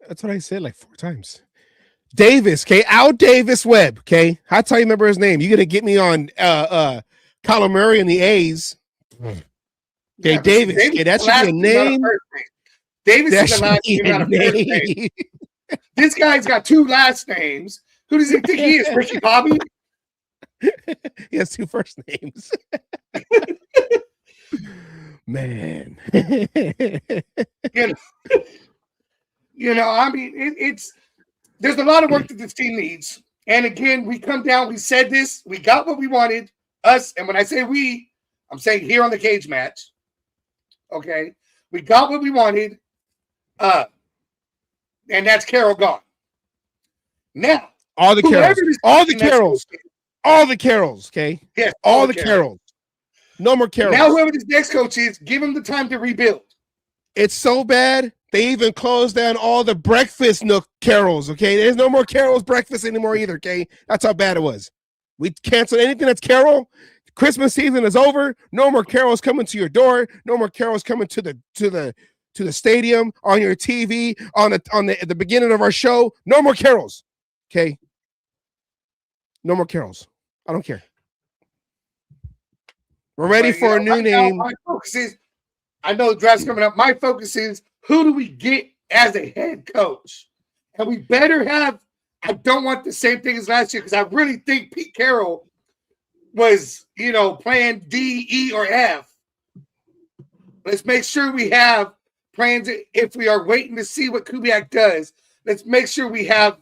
That's what I said like 4 times. Davis, okay, Al Davis Webb, okay. How do you remember his name? You're gonna get me on Kyler Murray and the A's. Okay, yeah, Davis. Okay, that should be a name. Davis is the last name, not a first name. This guy's got 2 last names. Who does he think he is? Ricky Bobby? He has 2 first names. Man. I mean, it's there's a lot of work that this team needs. And again, we come down, we said this, we got what we wanted, us, and when I say we, I'm saying here on the Cage Match. Okay. We got what we wanted. And that's Carroll gone. Now, all the Carrolls, okay? Yes, all the Carrolls. No more Carrolls. Now, whoever this next coach is, give him the time to rebuild. It's so bad, they even closed down all the breakfast nook Carrolls, okay? There's no more Carol's breakfast anymore either, okay? That's how bad it was. We canceled anything that's Carroll. Christmas season is over. No more Carol's coming to your door. No more Carol's coming to the stadium, on your TV, at the beginning of our show. No more Carol's. Okay. No more Carol's. I don't care. We're ready for a new name. My focus is, I know the draft's coming up. My focus is, who do we get as a head coach? And we better have, I don't want the same thing as last year, because I really think Pete Carroll was, plan D, E, or F. Let's make sure we have plans. If we are waiting to see what Kubiak does, let's make sure we have,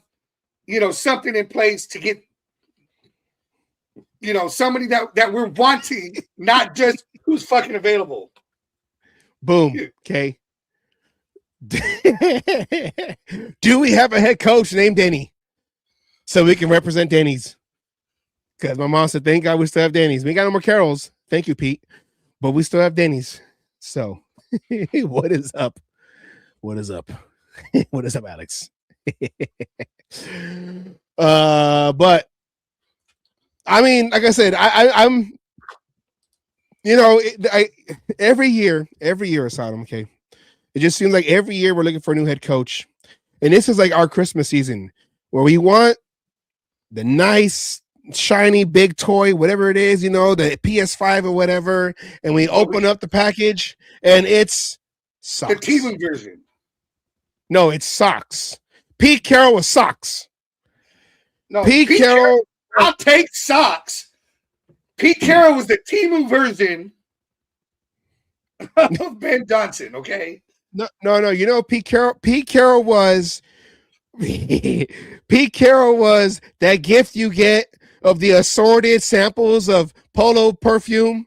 something in place to get, somebody that we're wanting, not just who's fucking available. Boom. Okay. Do we have a head coach named Denny so we can represent Denny's? Because my mom said, thank God we still have Denny's. We ain't got no more Carol's. Thank you, Pete. But we still have Denny's. So what is up? What is up? What is up, Alex? But I mean, like I said, I'm every year, Asylum, okay. It just seems like every year we're looking for a new head coach. And this is like our Christmas season where we want the nice, shiny, big toy, whatever it is, the PS5 or whatever. And we open up the package and it's socks. The TV version. No, it's socks. Pete Carroll was socks. No, Pete Carroll. I'll take socks. Pete Carroll was the Temu version of Ben Johnson, okay? No. You know, Pete Carroll was Pete Carroll was that gift you get of the assorted samples of Polo perfume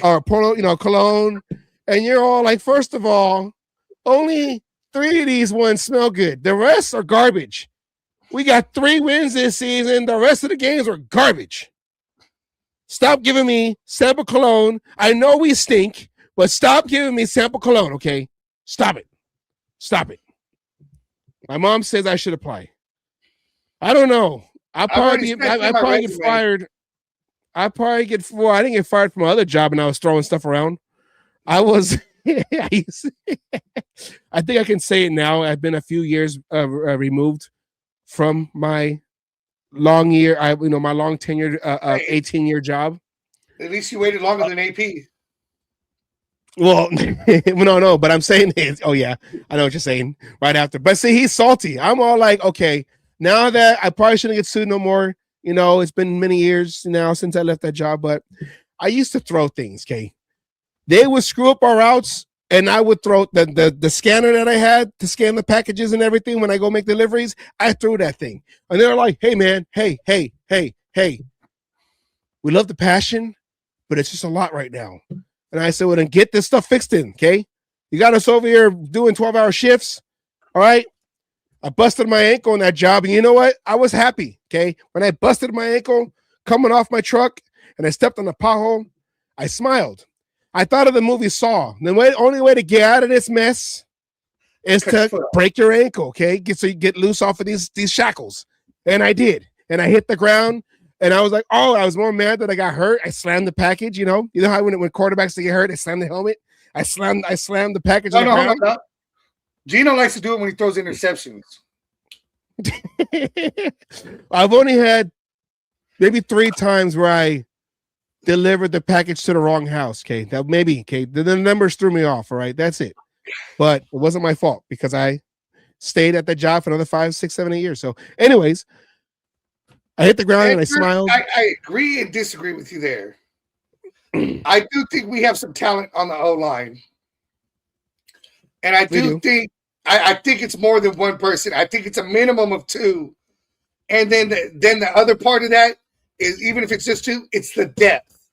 or Polo, cologne, and you're all like, first of all, only 3 of these ones smell good. The rest are garbage. We got 3 wins this season. The rest of the games are garbage. Stop giving me sample cologne. I know we stink, but stop giving me sample cologne, okay? Stop it. Stop it. My mom says I should apply. I don't know. I probably get fired. I didn't get fired from my other job and I was throwing stuff around. I think I can say it now. I've been a few years removed from my long tenured 18-year job. At least you waited longer than AP. Well, no, but I'm saying this. Oh yeah, I know what you're saying. Right after, but see, he's salty. I'm all like, okay, now that I probably shouldn't get sued no more. It's been many years now since I left that job, but I used to throw things. Okay, they would screw up our routes, and I would throw the scanner that I had to scan the packages and everything when I go make deliveries. I threw that thing, and they're like, "Hey, man, hey, we love the passion, but it's just a lot right now." And I said, well, then get this stuff fixed in, okay? You got us over here doing 12-hour shifts, all right? I busted my ankle on that job, and you know what? I was happy, okay? When I busted my ankle coming off my truck and I stepped on the pothole, I smiled. I thought of the movie Saw. The only way to get out of this mess is to break your ankle, okay? So you get loose off of these shackles. And I did. And I hit the ground. And I was like, oh, I was more mad that I got hurt. I slammed the package, you know how when quarterbacks get hurt, they slam the helmet. I slammed the package. No. Gino likes to do it when he throws interceptions. I've only had maybe 3 times where I delivered the package to the wrong house. Okay, the numbers threw me off. All right, that's it. But it wasn't my fault because I stayed at the job for another 5, 6, 7, 8 years. So, anyways. I hit the ground and I smiled. I agree and disagree with you there. I do think we have some talent on the O-line. And I do think I think it's more than one person. I think it's a minimum of 2. And then the other part of that is, even if it's just 2, it's the depth.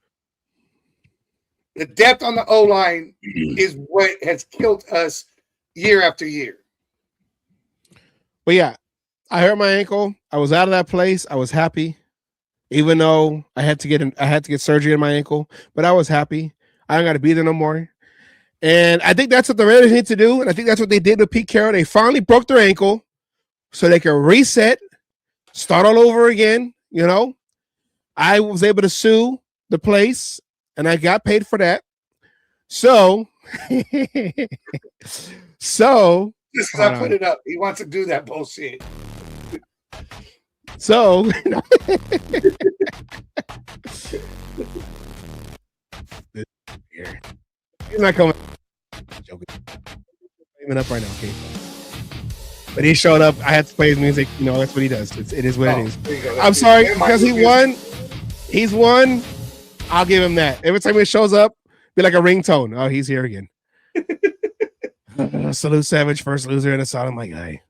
The depth on the O-line is what has killed us year after year. But yeah, I hurt my ankle. I was out of that place. I was happy, even though I had to get surgery on my ankle. But I was happy. I don't got to be there no more. And I think that's what the Raiders need to do. And I think that's what they did with Pete Carroll. They finally broke their ankle so they can reset, start all over again. I was able to sue the place, and I got paid for that. So, Just I put it up. He wants to do that bullshit. So, he's not coming. Joking. Even up right now, okay? But he showed up. I had to play his music. That's what he does. It is what it is. I'm sorry because he won. He's won. I'll give him that. Every time he shows up, be like a ringtone. Oh, he's here again. Salute Savage, first loser in a song. My guy.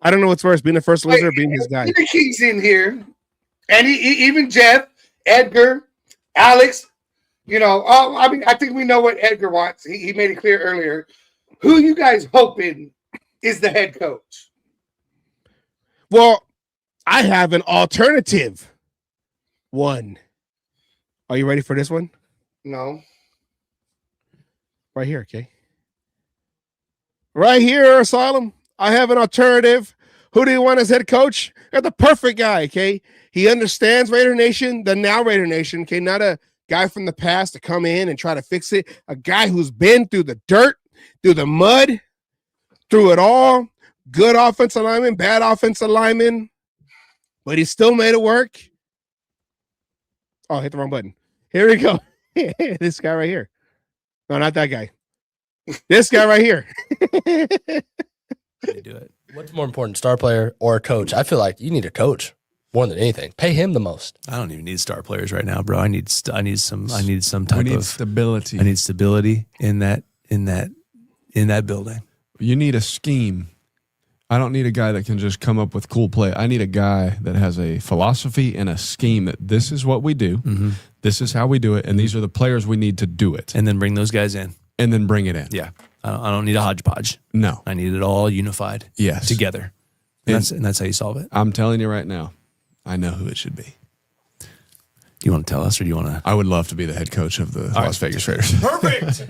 I don't know what's worse, being the first loser or being his guy. The King's in here, and even Jeff, Edgar, Alex. I think we know what Edgar wants. He made it clear earlier. Who you guys hoping is the head coach? Well, I have an alternative one. Are you ready for this one? No. Right here, okay? Right here, Asylum. I have an alternative. Who do you want as head coach? Got the perfect guy, okay? He understands Raider Nation, the now Raider Nation, okay? Not a guy from the past to come in and try to fix it. A guy who's been through the dirt, through the mud, through it all. Good offensive lineman, bad offensive lineman, but he still made it work. Oh, hit the wrong button. Here we go. This guy right here. No, not that guy. This guy right here. They do it. What's more important, star player or a coach? I feel like you need a coach more than anything. Pay him the most. I don't even need star players right now, bro. I need some type of stability. I need stability in that in that building. You need a scheme. I don't need a guy that can just come up with cool play. I need a guy that has a philosophy and a scheme that this is what we do. Mm-hmm. This is how we do it. And these are the players we need to do it. And then bring those guys in. And then bring it in. Yeah. I don't need a hodgepodge. No. I need it all unified. Yes. Together. And that's how you solve it. I'm telling you right now, I know who it should be. Do you want to tell us or do you want to? I would love to be the head coach of the Las Vegas Raiders. Perfect.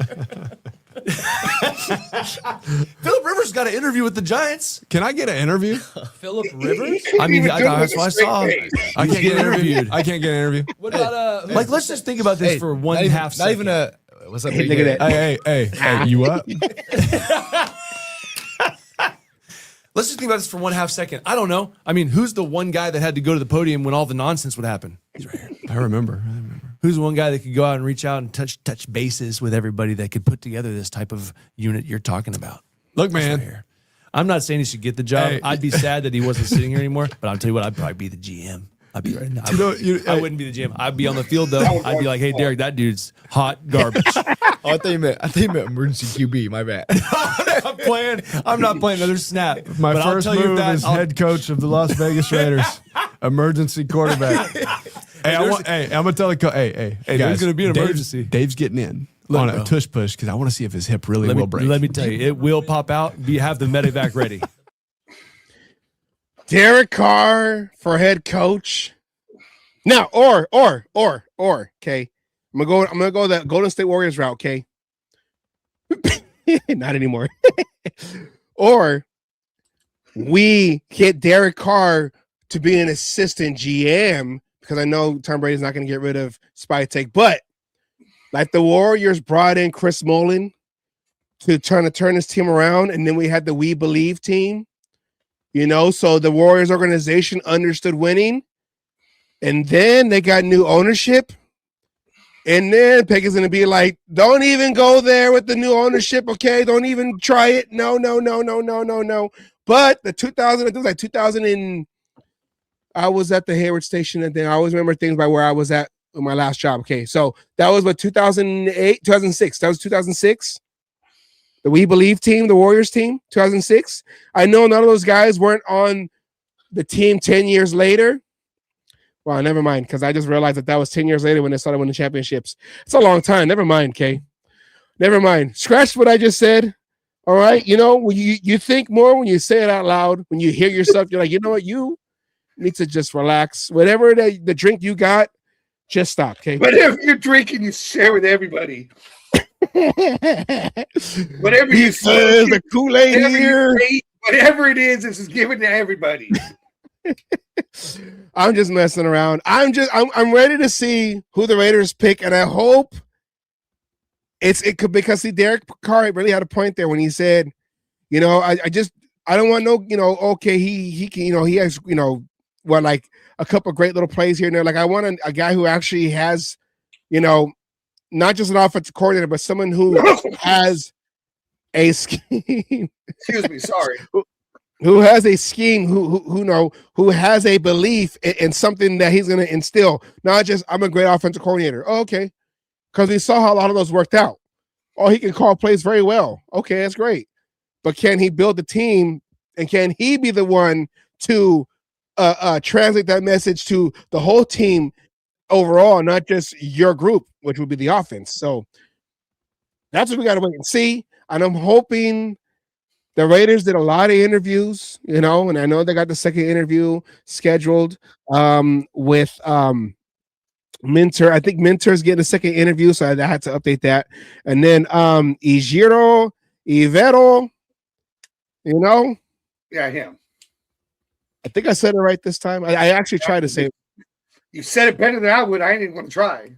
Philip Rivers got an interview with the Giants. Can I get an interview? Philip Rivers? I mean, that's what I saw. I can't get interviewed. I can't get an interview. What about Like, let's just think about this for one half second. Not even a. What's up? Hey, look at that. Hey, you up? Let's just think about this for 1/2 second. I don't know. I mean, who's the one guy that had to go to the podium when all the nonsense would happen? He's right here. I remember. Who's the one guy that could go out and reach out and touch bases with everybody that could put together this type of unit you're talking about? Look, man. Right here. I'm not saying he should get the job. Hey. I'd be sad that he wasn't sitting here anymore, but I'll tell you what, I'd probably be the GM. I'd be right now. I wouldn't be the GM. I'd be on the field though. I'd be like, hey, Derek, that dude's hot garbage. Oh, I thought you meant emergency QB. My bad. I'm not playing another snap. My but first move is head coach of the Las Vegas Raiders, emergency quarterback. I'm gonna tell the coach. Hey, there's guys, gonna be an emergency. Dave's getting in on a tush push because I want to see if his hip really will break. Let me tell you, it will pop out. Have the medevac ready. Derek Carr for head coach. Now, or, okay. I'm gonna go the Golden State Warriors route, okay? Not anymore. Or we get Derek Carr to be an assistant GM because I know Tom Brady's not going to get rid of Spytek, but like the Warriors brought in Chris Mullin to trying to turn his team around, and then we had the We Believe team, so the Warriors organization understood winning, and then they got new ownership. And then Peck is going to be like, don't even go there with the new ownership, okay? Don't even try it. No. But the 2000, I was at the Hayward station, and then I always remember things by where I was at in my last job, okay? So that was 2008, 2006. That was 2006. The We Believe team, the Warriors team, 2006. I know none of those guys weren't on the team 10 years later. Well, never mind, because I just realized that was 10 years later when they started winning championships. It's a long time. Never mind, Kay. Never mind. Scratch what I just said. All right? When you think more when you say it out loud. When you hear yourself, you're like, you know what? You need to just relax. Whatever the drink you got, just stop, okay? Whatever you're drinking, you share with everybody. Whatever you say, the Kool-Aid here. Whatever it is, this is given to everybody. I'm just messing around. I'm ready to see who the Raiders pick, and I hope it could, because Derek Carr really had a point there when he said, I don't want okay, he can, he has, like a couple of great little plays here and there. Like I want a guy who actually has, not just an offensive coordinator, but someone who has a scheme. Excuse me, sorry. Who has a scheme, who has a belief in something that he's going to instill. Not just, I'm a great offensive coordinator. Oh, okay. Because we saw how a lot of those worked out. Oh, he can call plays very well. Okay, that's great. But can he build the team, and can he be the one to translate that message to the whole team overall, not just your group, which would be the offense? So that's what we got to wait and see. And I'm hoping the Raiders did a lot of interviews, and I know they got the second interview scheduled with Minter. I think Minter's getting a second interview, so I had to update that. And then Ijiro, Ivero, Yeah, him. I think I said it right this time. I actually tried to say it. You said it better than I would. I ain't even going to try.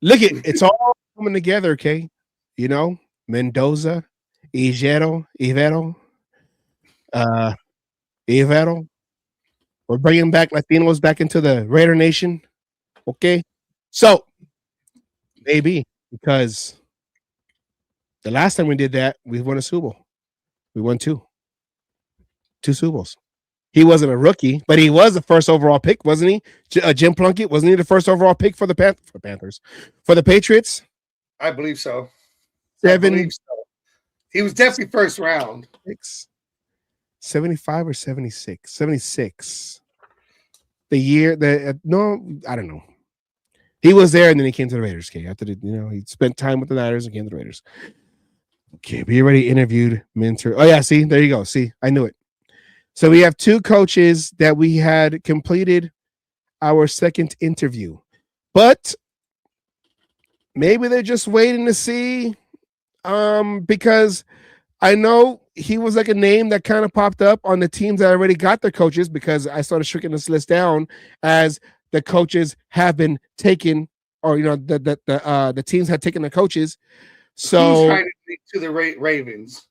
Look, it's all coming together, okay? Mendoza, Ivero. We're bringing back Latinos back into the Raider Nation, okay? So, maybe, because the last time we did that, we won a Super Bowl. We won two Super Bowls. He wasn't a rookie, but he was the first overall pick, wasn't he? Jim Plunkett, wasn't he the first overall pick for the Panthers? For the Patriots? I believe so. 7. He was definitely first round. 75 or 76? 76. The year that no, I don't know. He was there and then he came to the Raiders. Okay, after he spent time with the Niners and came to the Raiders. Okay, we already interviewed mentor. Oh yeah, see, there you go. See, I knew it. So we have 2 coaches that we had completed our second interview, but maybe they're just waiting to see. Because I know he was like a name that kind of popped up on the teams that already got their coaches, because I started shrinking this list down as the coaches have been taken, or the teams had taken the coaches. So who's trying to speak to the Ravens?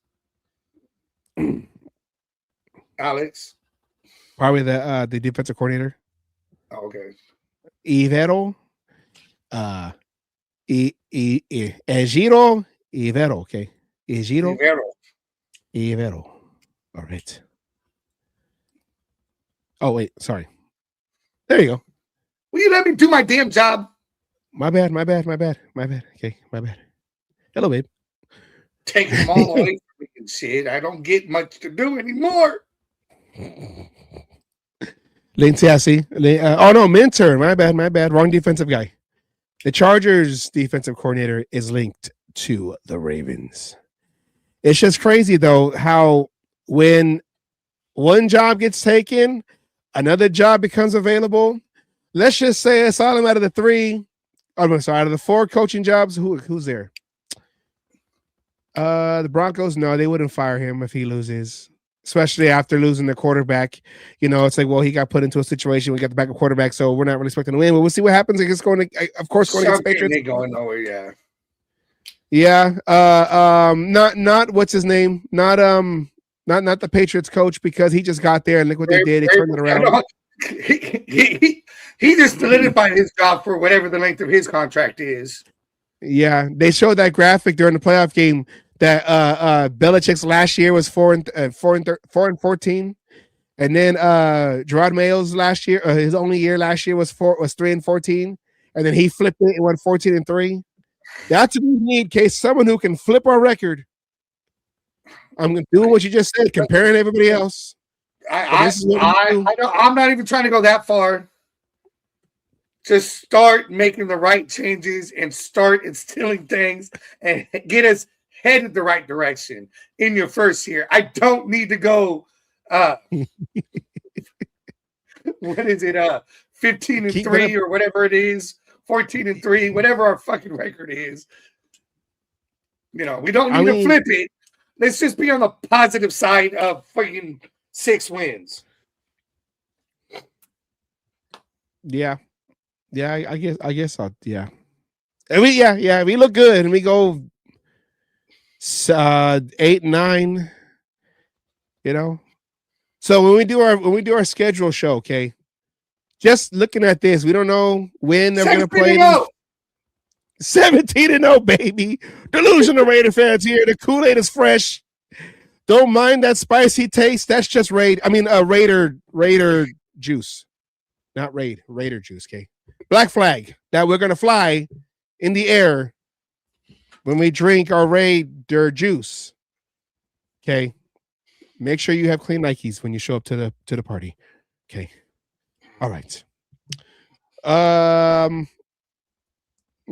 Alex, probably the defensive coordinator. Oh, okay. Ivero, Ejiro, Ivero. Okay, Ivero. All right. Oh wait, sorry. There you go. Will you let me do my damn job? My bad. Okay, my bad. Hello, babe. Taking them all away from me and shit. I don't get much to do anymore. Oh no, Minter. My bad. Wrong defensive guy. The Chargers defensive coordinator is linked to the Ravens. It's just crazy though how when one job gets taken, another job becomes available. Let's just say Asylum out of the 3. I'm sorry, out of the 4 coaching jobs, who's there? The Broncos, no, they wouldn't fire him if he loses, especially after losing the quarterback. It's like, well, he got put into a situation. We got the backup quarterback, so we're not really expecting to win. But we'll see what happens. It's going against Patriots. Ain't going nowhere, yeah. Yeah. Not what's his name? Not the Patriots coach, because he just got there and look what they did. They turned it around. He just solidified his job for whatever the length of his contract is. Yeah, they showed that graphic during the playoff game that Belichick's last year was 4-14, and then Gerard Mayo's last year, his only year last year was 3-14, and then he flipped it and went 14-3. That's what we need, Case. Someone who can flip our record. I'm doing what you just said, comparing everybody else. I'm not even trying to go that far. Just start making the right changes and start instilling things and get us headed the right direction in your first year. I don't need to go what is it? 15-3 or whatever it is, 14-3, whatever our fucking record is. We don't need to flip it. Let's just be on the positive side of fucking 6 wins. Yeah. Yeah, I guess yeah. And we look good and we go 8-9, So when we do our schedule show, okay, just looking at this, we don't know when they're gonna play. 17-0, baby. Delusional Raider fans here. The Kool-Aid is fresh. Don't mind that spicy taste. That's just Raider juice. Not Raider juice, okay? Black flag that we're gonna fly in the air when we drink our Raider juice. Okay. Make sure you have clean Nikes when you show up to the party. Okay. All right.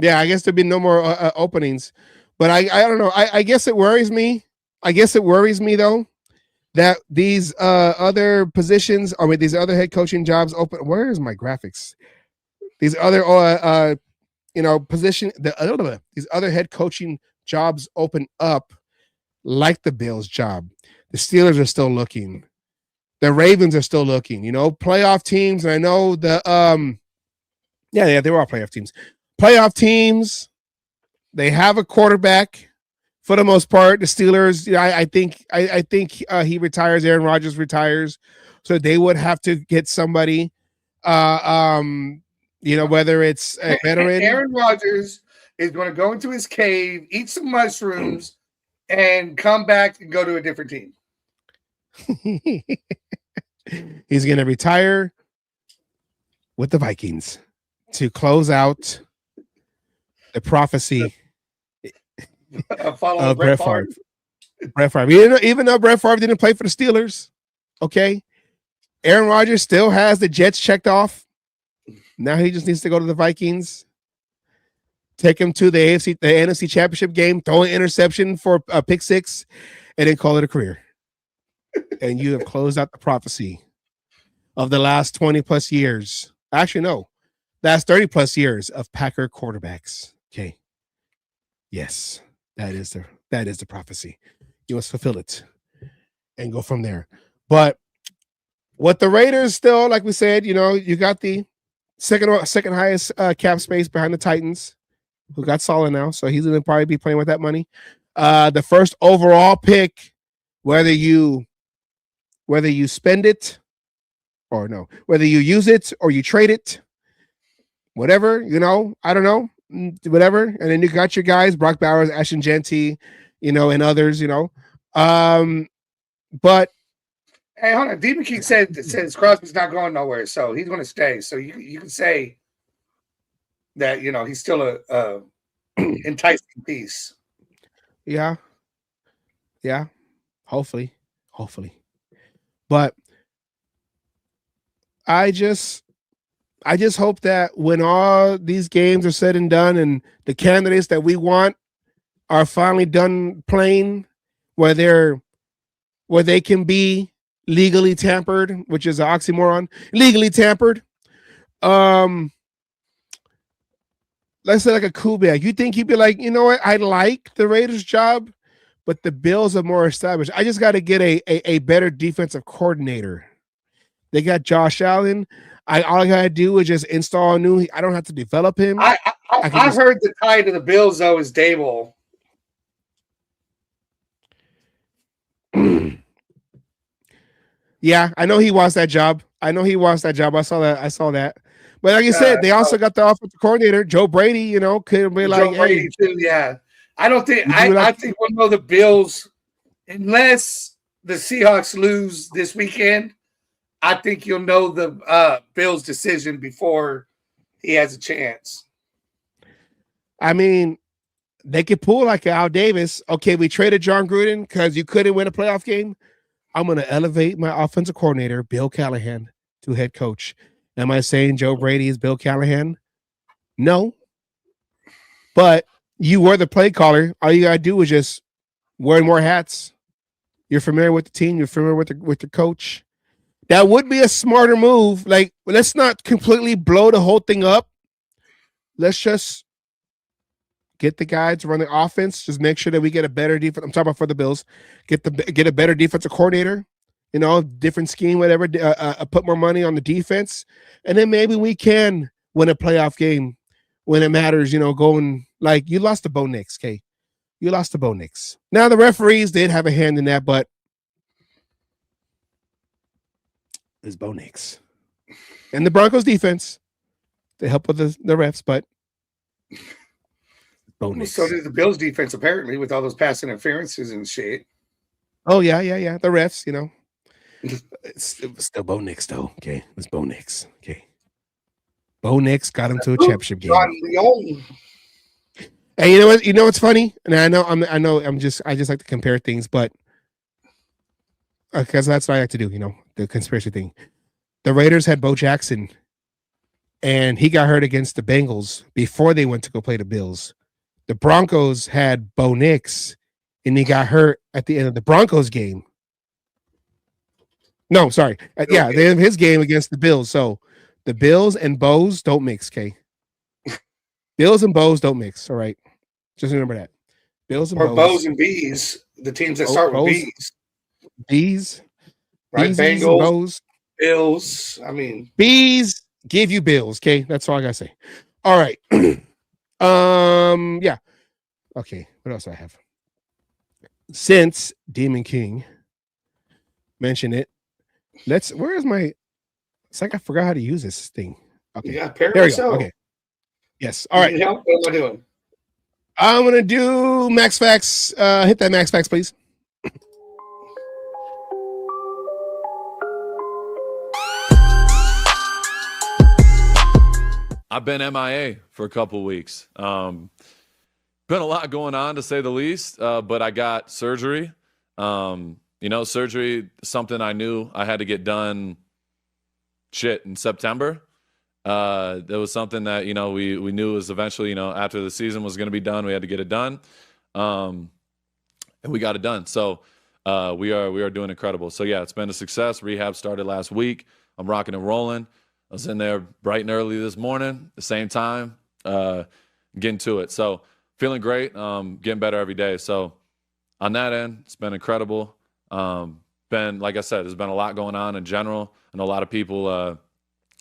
Yeah, I guess there'd be no more openings, but I don't know. I guess it worries me. Though that these other positions, these other head coaching jobs open. Where is my graphics? These other these other head coaching jobs open up, like the Bills job. The Steelers are still looking. The Ravens are still looking. Playoff teams. And I know the they were all playoff teams. Playoff teams. They have a quarterback for the most part. The Steelers. I think he retires. Aaron Rodgers retires, so they would have to get somebody. Whether it's a veteran. Aaron Rodgers is going to go into his cave, eat some mushrooms, and come back and go to a different team. He's going to retire with the Vikings to close out the prophecy Follow Brett Favre. Brett Favre. Even though Brett Favre didn't play for the Steelers, okay, Aaron Rodgers still has the Jets checked off. Now he just needs to go to the Vikings, take him to the NFC Championship game, throw an interception for a pick six, and then call it a career. And you have closed out the prophecy of the last 20 plus years. Actually, no, last 30 plus years of Packer quarterbacks. Okay. Yes, that is the prophecy. You must fulfill it and go from there. But what the Raiders still, like we said, you got the second highest cap space behind the Titans, who got solid now. So he's going to probably be playing with that money. The first overall pick, whether you spend it or no, whether you use it or you trade it, whatever, I don't know, whatever. And then you got your guys, Brock Bowers, Ashton Genty, and others, but hey, hold on. Demon King says Crosby's not going nowhere, so he's going to stay. So you can say that he's still a enticing piece. Yeah. Hopefully, but I just hope that when all these games are said and done, and the candidates that we want are finally done playing, where they can be legally tampered, which is an oxymoron. Legally tampered. Let's say like a Kubiak. You think he'd be like, you know what? I like the Raiders' job, but the Bills are more established. I just got to get a better defensive coordinator. They got Josh Allen. All I gotta do is just install a new. I don't have to develop him. I heard the tie to the Bills though is Dable. Yeah, I know he wants that job. I saw that. But like you said, they also got the offensive coordinator, Joe Brady. Could be like, Brady too, yeah. I don't think I think we'll know the Bills unless the Seahawks lose this weekend. I think you'll know the Bills' decision before he has a chance. I mean, they could pull like Al Davis. Okay, we traded John Gruden because you couldn't win a playoff game. I'm going to elevate my offensive coordinator, Bill Callahan, to head coach. Am I saying Joe Brady is Bill Callahan? No. But you were the play caller. All you got to do is just wear more hats. You're familiar with the team. You're familiar with the coach. That would be a smarter move. Like, let's not completely blow the whole thing up. Let's just get the guys to run the offense. Just make sure that we get a better defense. I'm talking about for the Bills. Get a better defensive coordinator. Different scheme, whatever. Put more money on the defense, and then maybe we can win a playoff game when it matters. Going like you lost to Bo Nix, okay? You lost to Bo Nix. Now the referees did have a hand in that, but it's Bo Nix and the Broncos defense. They help with the refs, but Bo Nix. So did the Bills defense apparently with all those pass interferences and shit. Oh yeah. The refs, it was still Bo Nix though. Okay, it was Bo Nix. Okay, Bo Nix got him to a championship game. Hey, you know what? What's funny? And I just like to compare things, but because that's what I like to do. The conspiracy thing. The Raiders had Bo Jackson, and he got hurt against the Bengals before they went to go play the Bills. The Broncos had Bo Nix, and he got hurt at the end of the Broncos game. No, sorry. Yeah, they have his game against the Bills. So the Bills and Bows don't mix, okay? Bills and Bows don't mix, all right? Just remember that. Bills and Bows and Bees, the teams that start with Bees. Bees. Right, Bees, Bengals, Bows. Bills. I mean. Bees give you Bills, okay? That's all I got to say. All right. Yeah. Okay, what else do I have? Since Demon King mentioned it, where is my, it's like I forgot how to use this thing. Okay. Yeah, there we go. Okay. Yes. All right. What am I doing? I'm going to do Max Facts. Hit that Max Facts, please. I've been MIA for a couple weeks. Been a lot going on, to say the least, but I got surgery. Surgery, something I knew I had to get done in September. There was something that, we knew was eventually, after the season was going to be done, we had to get it done. And we got it done. So we are doing incredible. So yeah, it's been a success. Rehab started last week. I'm rocking and rolling. I was in there bright and early this morning, the same time, getting to it. So feeling great, getting better every day. So on that end, it's been incredible. Like I said, there's been a lot going on in general. I know a lot of people,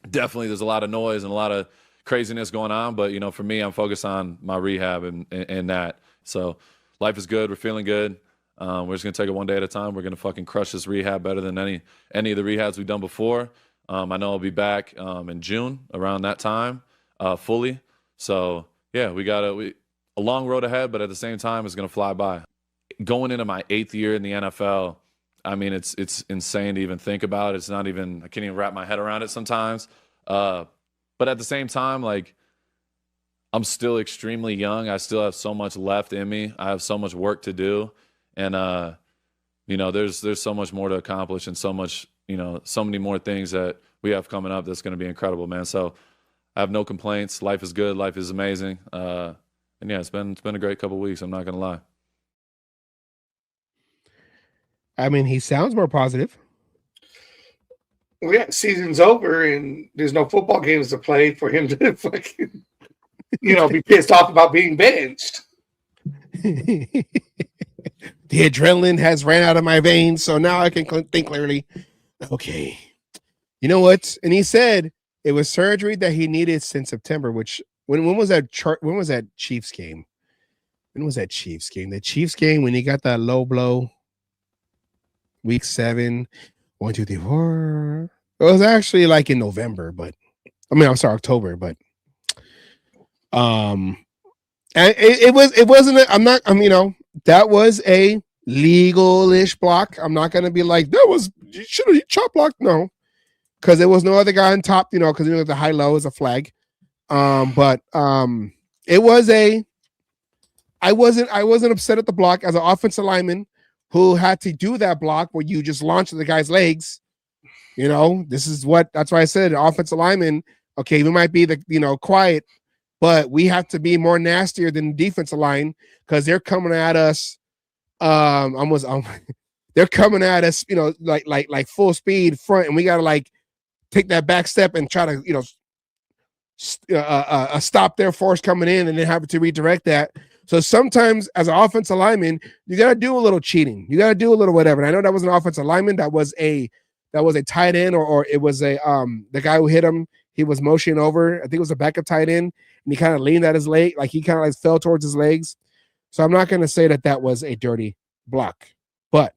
definitely there's a lot of noise and a lot of craziness going on. But, for me, I'm focused on my rehab and that. So life is good. We're feeling good. We're just going to take it one day at a time. We're going to fucking crush this rehab better than any of the rehabs we've done before. I know I'll be back in June around that time fully. So, yeah, we got a long road ahead, but at the same time, it's going to fly by. Going into my 8th year in the NFL, I mean, it's insane to even think about. It's not even, I can't even wrap my head around it sometimes. But at the same time, like, I'm still extremely young. I still have so much left in me. I have so much work to do. And, there's so much more to accomplish and so much, so many more things that we have coming up that's going to be incredible, man. So I have no complaints. Life is good. Life is amazing. And yeah, it's been a great couple of weeks. I'm not going to lie. I mean, he sounds more positive. Well, yeah, season's over and there's no football games to play for him to fucking, be pissed off about being benched. The adrenaline has ran out of my veins, so now I can think clearly. Okay, you know what? And he said it was surgery that he needed since September. Which when was that chart? When was that Chiefs game? When was that Chiefs game? The Chiefs game when he got that low blow. Week 7, 1, 2, 3, 4. It was actually like in November, but October, but and it wasn't. That was a legal-ish block. I'm not gonna be like that was should have chop blocked. No, because there was no other guy on top. Because the high low is a flag. But it was a. I wasn't upset at the block as an offensive lineman who had to do that block where you just launch the guy's legs. That's why I said offensive lineman. Okay, we might be the quiet, but we have to be more nastier than the defensive line because they're coming at us. They're coming at us, like full speed front, and we gotta like take that back step and try to stop their force coming in, and then have to redirect that. So sometimes as an offensive lineman, you got to do a little cheating. You got to do a little whatever. And I know that was an offensive lineman. That was a tight end or it was the guy who hit him. He was motioning over. I think it was a backup tight end. And he kind of leaned at his leg. Like he kind of fell towards his legs. So I'm not going to say that was a dirty block. But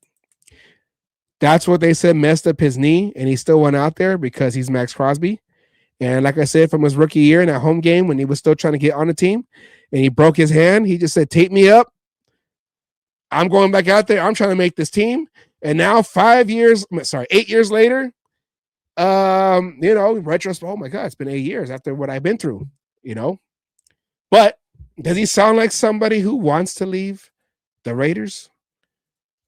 that's what they said messed up his knee. And he still went out there because he's Max Crosby. And like I said, from his rookie year in that home game when he was still trying to get on the team, and he broke his hand. He just said, tape me up. I'm going back out there. I'm trying to make this team. And now 8 years later, retrospect, oh my God, it's been 8 years after what I've been through, But does he sound like somebody who wants to leave the Raiders?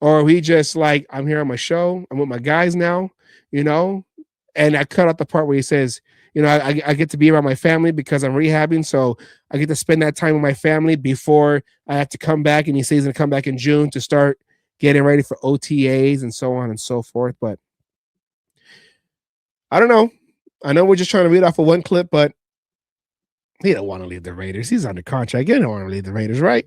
Or he just like, I'm here on my show. I'm with my guys now, And I cut out the part where he says, I get to be around my family because I'm rehabbing. So I get to spend that time with my family before I have to come back. And he says he's going to come back in June to start getting ready for OTAs and so on and so forth. But I don't know. I know we're just trying to read off of one clip, but he don't want to leave the Raiders. He's under contract. He don't want to leave the Raiders, right?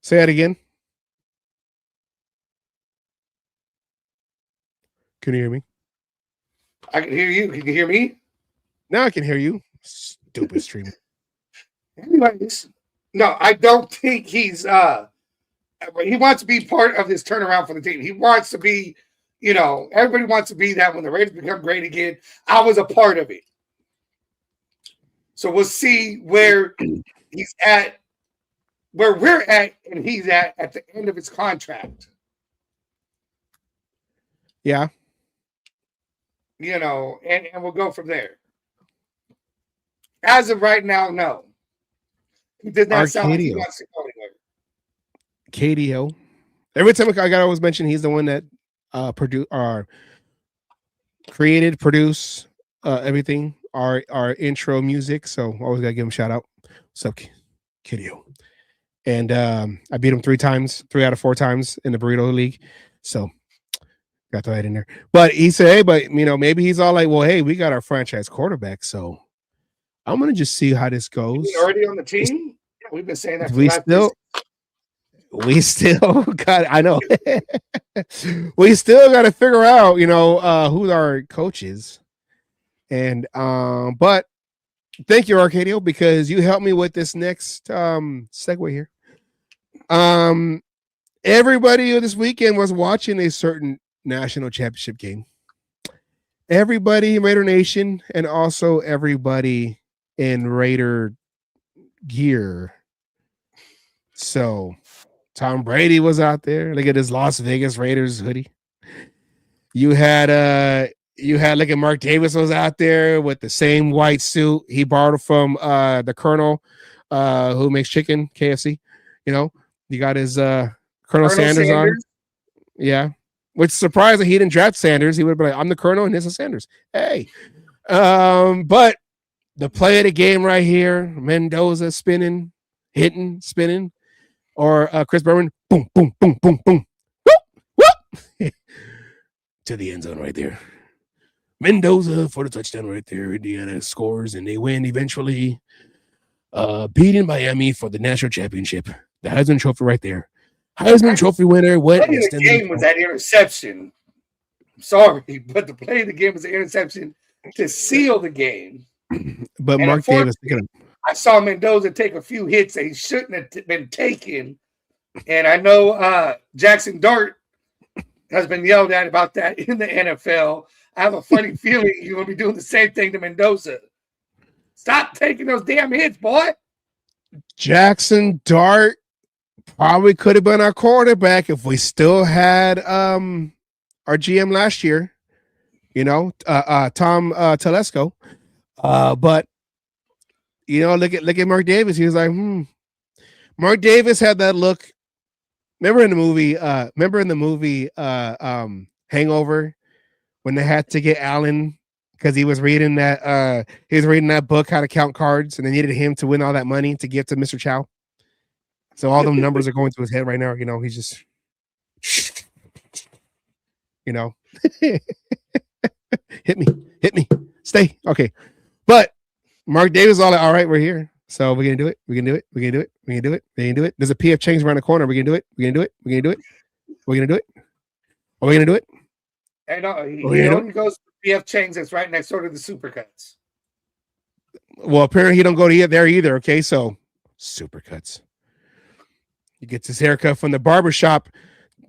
Say that again. Can you hear me? I can hear you. Can you hear me? Now I can hear you. Stupid stream. Anyways, no, I don't think he wants to be part of this turnaround for the team. He wants to be, everybody wants to be that when the Raiders become great again. I was a part of it. So we'll see where he's at, where we're at, and he's at the end of his contract. Yeah. And we'll go from there. As of right now, no. He did not sound like he wants to go anywhere. KDO. Every time I gotta always mention he's the one that created, produce everything, our intro music. So always gotta give him a shout out. What's up, KDO? And I beat him 3 out of 4 times in the Burrito League. So got that in there. But he said, hey, but maybe he's all like, well, hey, we got our franchise quarterback, so I'm gonna just see how this goes. He's already on the team. We've been saying that. We still got. I know. We still got to figure out, who our coach is. And but thank you, Arcadio, because you helped me with this next segue here. Everybody this weekend was watching a certain national championship game. Everybody in Raider Nation and also everybody in Raider gear. So Tom Brady was out there. Look at his Las Vegas Raiders hoodie. You had look at Mark Davis was out there with the same white suit he borrowed from the Colonel who makes chicken, KFC. You got his Colonel Sanders on. Yeah. Which surprised that he didn't draft Sanders. He would have been like, I'm the Colonel and this is Sanders. Hey. But the play of the game right here, Mendoza spinning, hitting, spinning, or Chris Berman, boom, boom, boom, boom, boom, whoop, whoop, to the end zone right there. Mendoza for the touchdown right there. Indiana scores and they win eventually, beating Miami for the national championship. The Heisman Trophy right there. Heisman Trophy winner went. The play of the game was that interception. I'm sorry, but the play of the game was an interception to seal the game. But Mark Davis, I saw Mendoza take a few hits that he shouldn't have been taking. And I know Jackson Dart has been yelled at about that in the NFL. I have a funny feeling you're going to be doing the same thing to Mendoza. Stop taking those damn hits, boy. Jackson Dart probably could have been our quarterback if we still had our GM last year, Tom Telesco. But look at Mark Davis. He was like, Mark Davis had that look. Remember in the movie Hangover when they had to get Allen because he was reading that book, How to Count Cards, and they needed him to win all that money to give to Mr. Chow. So all them numbers are going through his head right now. He's just, hit me, stay. Okay. But Mark Davis all like, all right, we're here. So we're going to do it. We're going to do it. We're going to do it. We're going to do it. We're going to do it. There's a PF change around the corner. We're going to do it. We're going to do it. We're going to do it. We're going to do it. Are we going to do it? I know. He only goes to PF change that's right next door to the Supercuts. Well, apparently he don't go to there either. Okay. So Supercuts. He gets his haircut from the barber shop,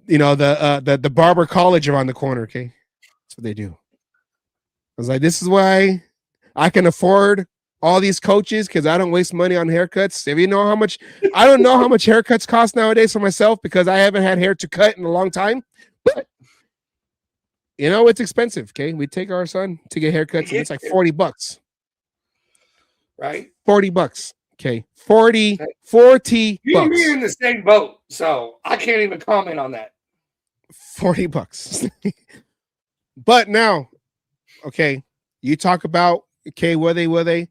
the barber college around the corner. Okay. That's what they do. I was like, this is why I can afford all these coaches because I don't waste money on haircuts. If you know how much, I don't know how much haircuts cost nowadays for myself because I haven't had hair to cut in a long time. But it's expensive. Okay, we take our son to get haircuts, and it's like $40, right? $40. Okay, 40 bucks. You're in the same boat, so I can't even comment on that. $40. But now, okay, you talk about will they?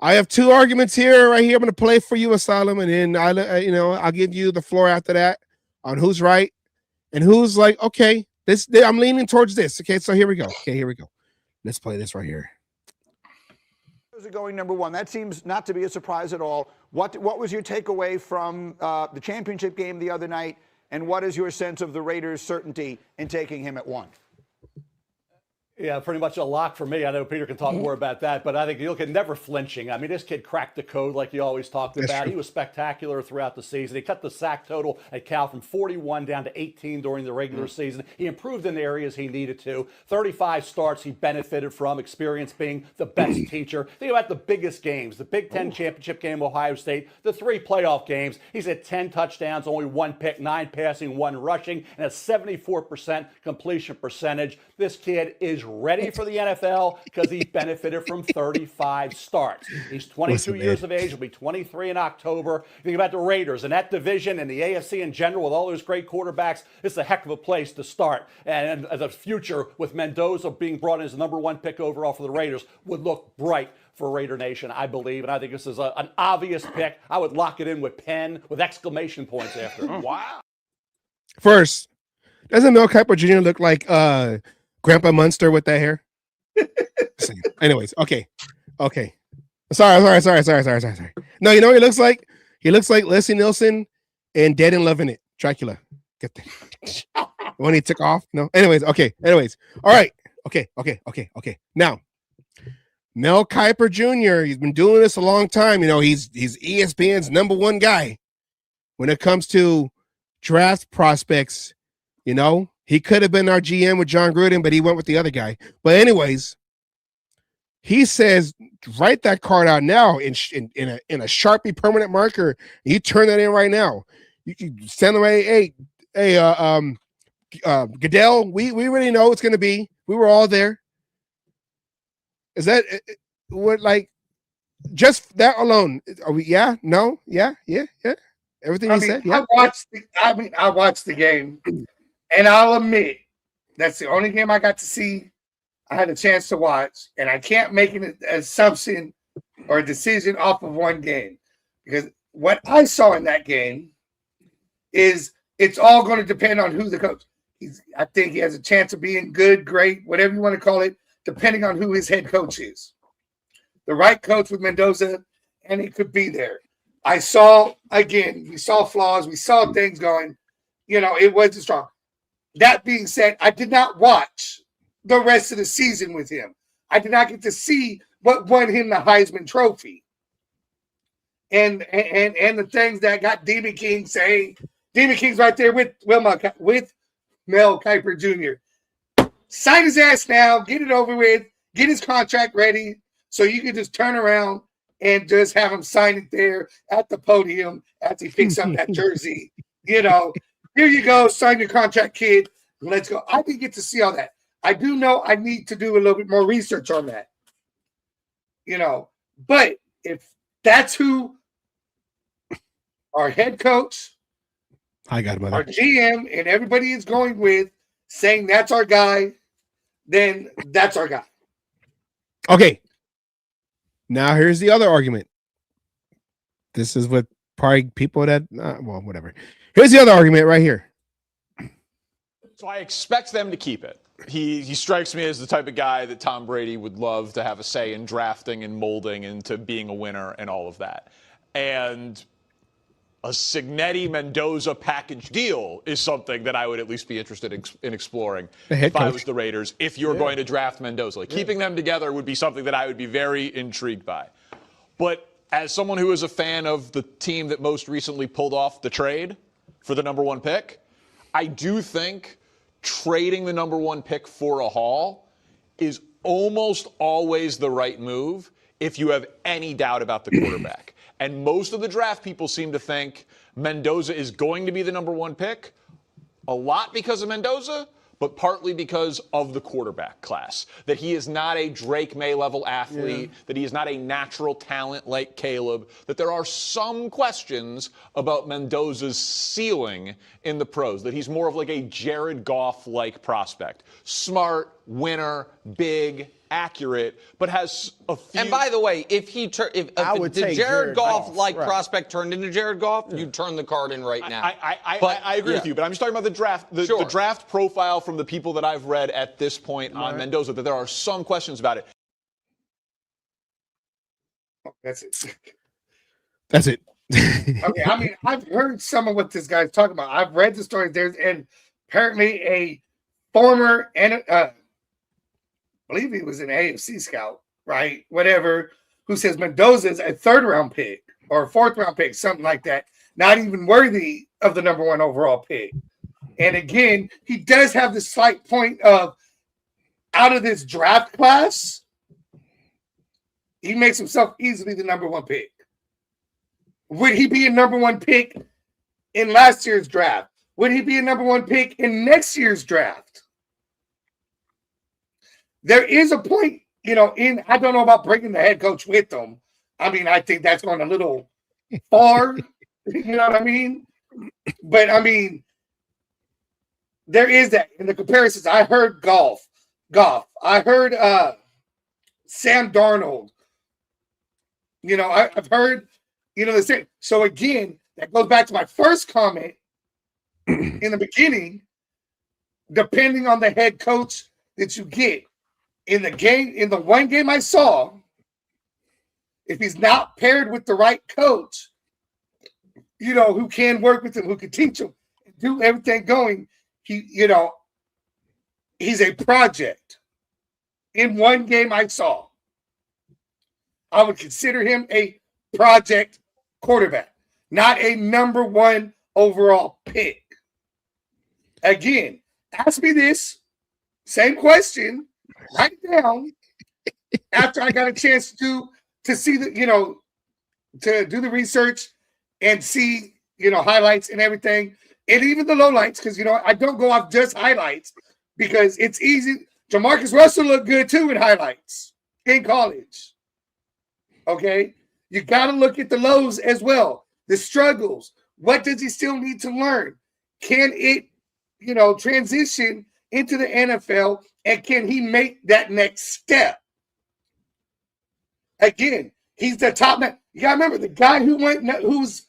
I have 2 arguments here, right here. I'm going to play for you, Asylum, and then I'll give you the floor after that on who's right and who's like, okay, I'm leaning towards this. Okay, so here we go. Let's play this right here. Going number 1. That seems not to be a surprise at all. What was your takeaway from the championship game the other night, and what is your sense of the Raiders' certainty in taking him at 1? Yeah, pretty much a lock for me. I know Peter can talk more about that, but I think you look at never flinching. I mean, this kid cracked the code like you always talked about. He was spectacular throughout the season. He cut the sack total at Cal from 41 down to 18 during the regular season. He improved in the areas he needed to. 35 starts he benefited from, experience being the best teacher. Think about the biggest games, the Big Ten championship game, Ohio State, the 3 playoff games. He's at 10 touchdowns, only 1 pick, 9 passing, 1 rushing, and a 74% completion percentage. This kid is ready for the NFL because he benefited from 35 starts. He's 22 years of age. He'll be 23 in October. Think about the Raiders and that division and the AFC in general with all those great quarterbacks. It's a heck of a place to start. And the future with Mendoza being brought in as the #1 pick overall for the Raiders would look bright for Raider Nation, I believe. And I think this is an obvious pick. I would lock it in with pen with exclamation points after. Wow. First, doesn't Mel Kiper Jr. look like Grandpa Munster with that hair? Anyways, okay. Sorry. No, you know what he looks like? He looks like Leslie Nielsen and Dead and Loving It. Dracula. Get that. When he took off. No. Anyways, okay. All right. Okay. Now, Mel Kiper Jr., he's been doing this a long time. You know, he's ESPN's #1 guy when it comes to draft prospects. You know, he could have been our GM with John Gruden, but he went with the other guy. But anyways, he says, write that card out now in a Sharpie permanent marker. You turn that in right now. You can send them, hey, Goodell, we already know it's going to be. We were all there. Is that what, like, just that alone? Are we? Yeah, no, yeah. Everything he said. Yeah. I watched the game, and I'll admit that's the only game I got to see. I had a chance to watch, and I can't make an assumption or a decision off of one game because what I saw in that game is it's all going to depend on who the coach. I think he has a chance of being good, great, whatever you want to call it, depending on who his head coach is. The right coach with Mendoza, and he could be there. We saw flaws. We saw things going, it wasn't strong. That being said, I did not watch the rest of the season with him. I did not get to see what won him the Heisman Trophy. And the things that got Dubby King saying, Dubby King's right there with Mel Kiper Jr. Sign his ass now, get it over with, get his contract ready so you can just turn around and just have him sign it there at the podium after he picks up that jersey. Here you go, sign your contract, kid. Let's go. I didn't get to see all that. I do know I need to do a little bit more research on that. But if that's who our head coach, our GM, and everybody is going with, saying that's our guy, then that's our guy. Okay. Now here's the other argument. This is what probably people that, whatever. Here's the other argument right here. So I expect them to keep it. He strikes me as the type of guy that Tom Brady would love to have a say in drafting and molding into being a winner and all of that. And a Cignetti Mendoza package deal is something that I would at least be interested in exploring if I was the Raiders, if you're going to draft Mendoza. Keeping them together would be something that I would be very intrigued by. But as someone who is a fan of the team that most recently pulled off the trade for the #1 pick, I do think trading the #1 pick for a haul is almost always the right move if you have any doubt about the quarterback. And most of the draft people seem to think Mendoza is going to be the #1 pick, a lot because of Mendoza, but partly because of the quarterback class. That he is not a Drake May level athlete, that he is not a natural talent like Caleb, that there are some questions about Mendoza's ceiling in the pros, that he's more of like a Jared Goff-like prospect. Smart, winner, big, accurate, but has a few. And by the way, if the Jared Goff-like prospect turned into Jared Goff, you'd turn the card in right now. I agree with you, but I'm just talking about the draft, the draft profile from the people that I've read at this point on Mendoza, that there are some questions about it. That's it. That's it. Okay, I mean, I've heard some of what this guy's talking about. I've read the story. There's apparently a former believe he was an AFC scout, right? Whatever, who says Mendoza is a 3rd-round pick or a 4th-round pick, something like that, not even worthy of the number 1 overall pick. And again, he does have the slight point of, out of this draft class, he makes himself easily the number 1 pick. Would he be a number 1 pick in last year's draft? Would he be a number 1 pick in next year's draft? There is a point, I don't know about bringing the head coach with them. I mean, I think that's going a little far. You know what I mean? But, I mean, there is that. In the comparisons, I heard Goff. I heard Sam Darnold. I've heard, the same. So, again, that goes back to my first comment in the beginning. Depending on the head coach that you get in the one game I saw, if he's not paired with the right coach, who can work with him, who can teach him, do everything going, he's a project. In one game I saw, I would consider him a project quarterback, not a number 1 overall pick. Again, ask me this same question right down after I got a chance to see the, to do the research and see, highlights and everything, and even the lowlights, because, I don't go off just highlights because it's easy. Jamarcus Russell looked good too in highlights in college. Okay? You got to look at the lows as well, the struggles. What does he still need to learn? Can it, transition into the NFL, and can he make that next step? Again, he's the top man. You got to remember, the guy who's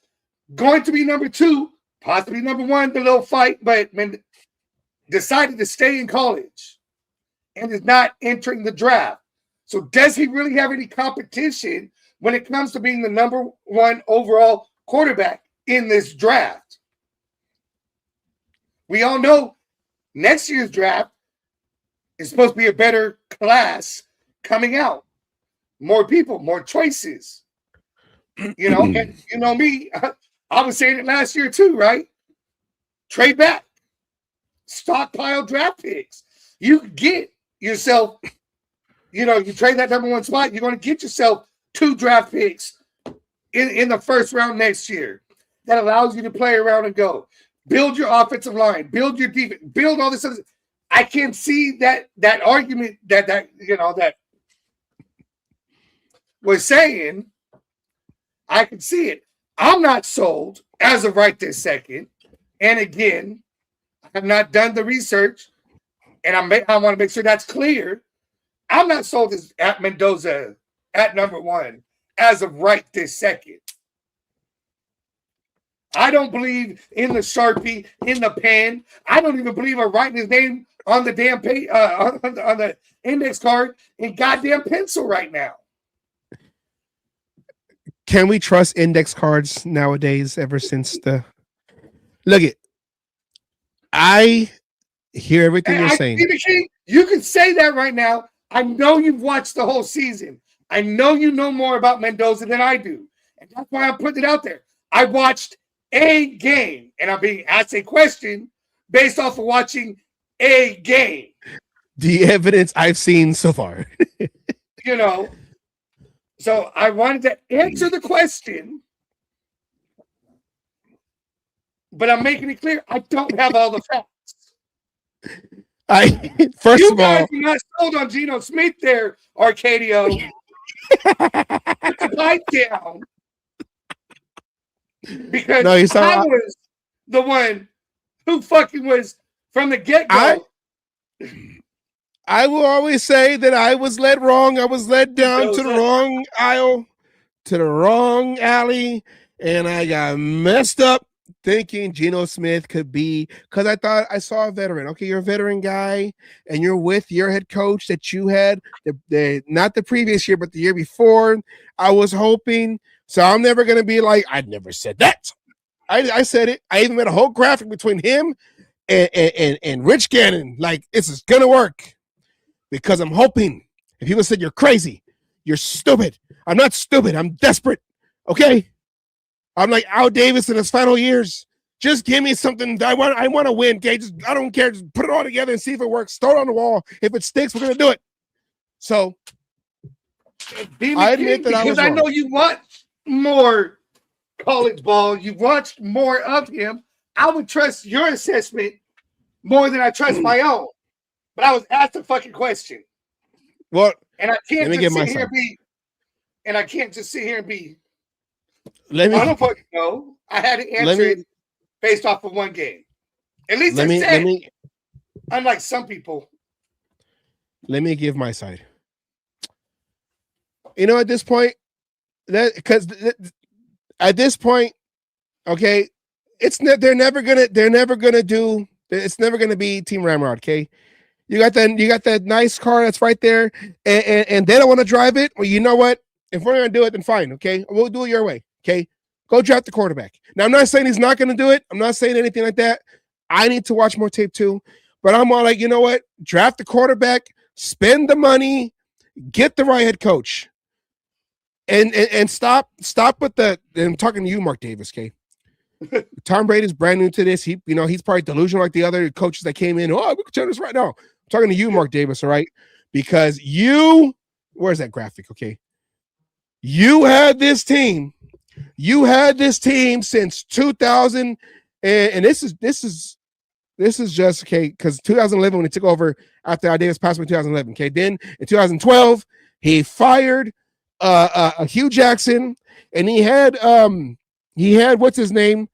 going to be number 2, possibly number 1, the little fight, but decided to stay in college and is not entering the draft. So does he really have any competition when it comes to being the number 1 overall quarterback in this draft? We all know next year's draft is supposed to be a better class coming out. More people, more choices. And me, I was saying it last year too, right? Trade back. Stockpile draft picks. You get yourself, you trade that number 1 spot, you're going to get yourself 2 draft picks in the first round next year. That allows you to play around and go. Build your offensive line, build your defense, build all this other. I can see that argument that was saying. I can see it. I'm not sold as of right this second. And again, I have not done the research, and I want to make sure that's clear. I'm not sold as at Mendoza at number 1 as of right this second. I don't believe in the Sharpie, in the pen. I don't even believe in writing his name on the damn page, on the index card in goddamn pencil right now. Can we trust index cards nowadays? Ever since look it, I hear everything you're saying. You can say that right now. I know you've watched the whole season. I know you know more about Mendoza than I do, and that's why I'm putting it out there. I watched a game, and I'm being asked a question based off of watching a game. The evidence I've seen so far. So I wanted to answer the question, but I'm making it clear I don't have all the facts. First you of guys all, are not sold on Geno Smith there, Arcadio. Put the pipe down. Because I was the one who fucking was from the get-go. I will always say that I was led wrong. I was led down to the wrong aisle, to the wrong alley, and I got messed up thinking Geno Smith could be, because I thought I saw a veteran. Okay, you're a veteran guy, and you're with your head coach that you had not the previous year, but the year before. I was hoping, so I'm never going to be like, I never said that. I said it. I even made a whole graphic between him and Rich Gannon. Like, this is going to work. because I'm hoping. If people said you're crazy, you're stupid. I'm not stupid. I'm desperate. Okay? I'm like Al Davis in his final years. Just give me something. I want to win. Okay? I don't care. Just put it all together and see if it works. Throw it on the wall. If it sticks, we're gonna do it. So I admit that I was wrong. know you watch more college ball. You watched more of him. I would trust your assessment more than I trust my own. But I was asked a fucking question. Well, and I can't let me just get sit my here side. and be. And I can't just sit here and be. Let me. I don't fucking know. I had to answer it based off of one game. At least I said. Unlike some people. Let me give my side. You know, at this point, at this point, okay, they're never gonna do. It's never gonna be Team Ramrod. Okay, you got that nice car that's right there, and they don't want to drive it. Well, you know what? If we're gonna do it, then fine. Okay, we'll do it your way. Okay, go draft the quarterback. Now, I'm not saying he's not gonna do it. I'm not saying anything like that. I need to watch more tape too, but I'm all like, you know what? Draft the quarterback, spend the money, get the right head coach. And stop with the. I'm talking to you, Mark Davis. Okay, Tom Brady's brand new to this. He's probably delusional like the other coaches that came in. Oh, we can turn this right now. I'm talking to you, Mark Davis. All right, because where's that graphic? Okay, you had this team. You had this team since 2000, and this is just okay because 2011 when he took over after Davis passed away in 2011. Okay, then in 2012 he fired. Hugh Jackson, and he had what's his name?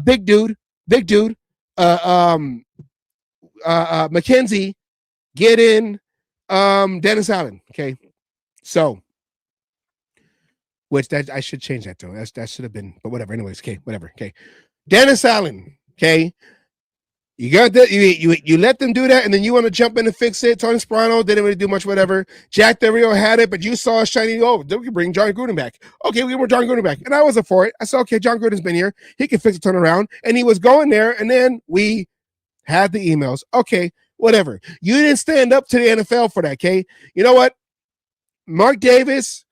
Big dude, McKenzie get in Dennis Allen. Okay, so which that I should change that though. That should have been, but whatever. Anyways, okay, whatever. Okay, Dennis Allen. Okay. You got that. You let them do that, and then you want to jump in and fix it. Tony Sperano didn't really do much, whatever. Jack Del Rio had it, but you saw a shiny. Oh, we can bring John Gruden back. Okay, we bring John Gruden back, and I wasn't for it. I said, okay, John Gruden's been here. He can fix a turnaround, and he was going there. And then we had the emails. Okay, whatever. You didn't stand up to the NFL for that. Okay, you know what? Mark Davis,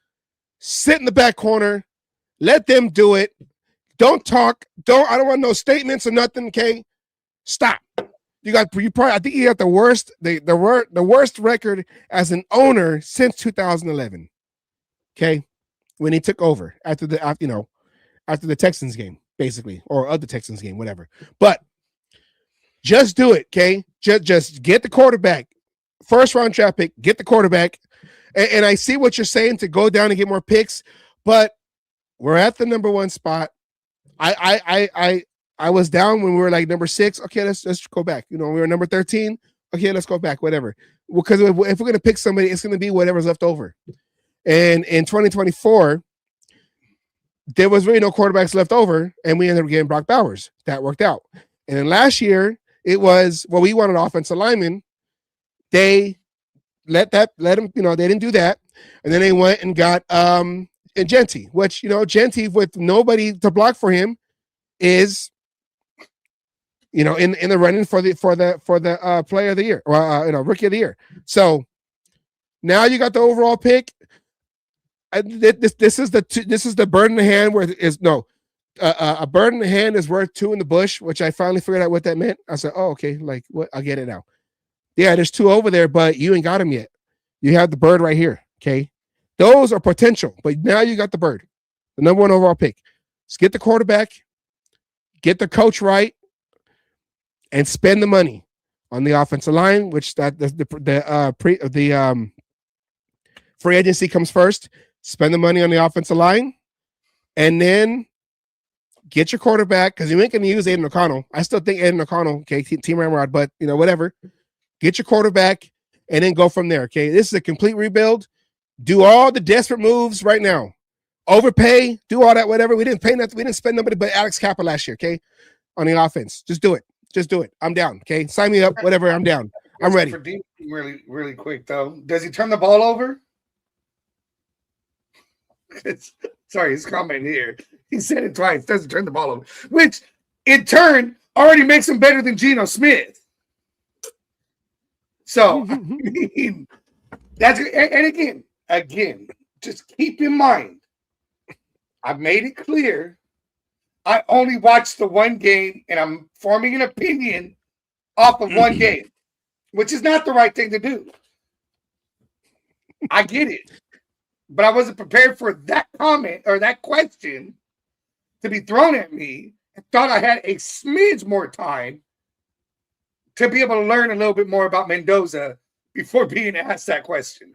sit in the back corner. Let them do it. Don't talk. I don't want no statements or nothing. Okay. Stop. I think you got the worst record as an owner since 2011. Okay, when he took over after the Texans game, basically, or other Texans game, whatever. But just do it, okay? Just get the quarterback, first round draft pick, get the quarterback. And I see what you're saying to go down and get more picks, but we're at the number one spot. I was down when we were like number 6. Okay, let's go back. We were number 13. Okay, let's go back. Whatever. Because if we're gonna pick somebody, it's gonna be whatever's left over. And in 2024, there was really no quarterbacks left over, and we ended up getting Brock Bowers. That worked out. And then last year, it was we wanted an offensive lineman. They let him. They didn't do that, and then they went and got Genty, which Genty with nobody to block for him is. In the running for the player of the year, or rookie of the year. So now you got the overall pick. This is the bird in the hand where a bird in the hand is worth 2 in the bush, which I finally figured out what that meant. I said, oh, okay, like what? I get it now. Yeah, there's 2 over there, but you ain't got them yet. You have the bird right here. Okay, those are potential, but now you got the bird, the number 1 overall pick. Let's get the quarterback, get the coach right. And spend the money on the offensive line, which the free agency comes first. Spend the money on the offensive line, and then get your quarterback because you ain't going to use Aiden O'Connell. I still think Aiden O'Connell, okay, Team Ramrod, but whatever. Get your quarterback, and then go from there. Okay, this is a complete rebuild. Do all the desperate moves right now. Overpay, do all that, whatever. We didn't pay nothing. We didn't spend nobody but Alex Kappa last year. Okay, on the offense, just do it. Just do it. I'm down. Okay. Sign me up. Whatever. I'm down. I'm ready. Really, really quick though. Does he turn the ball over? Sorry, his comment here. He said it twice. Doesn't turn the ball over, which in turn already makes him better than Geno Smith. So I mean, And again, just keep in mind, I've made it clear. I only watched the one game, and I'm forming an opinion off of one game, which is not the right thing to do. I get it, but I wasn't prepared for that comment or that question to be thrown at me. I thought I had a smidge more time to be able to learn a little bit more about Mendoza before being asked that question.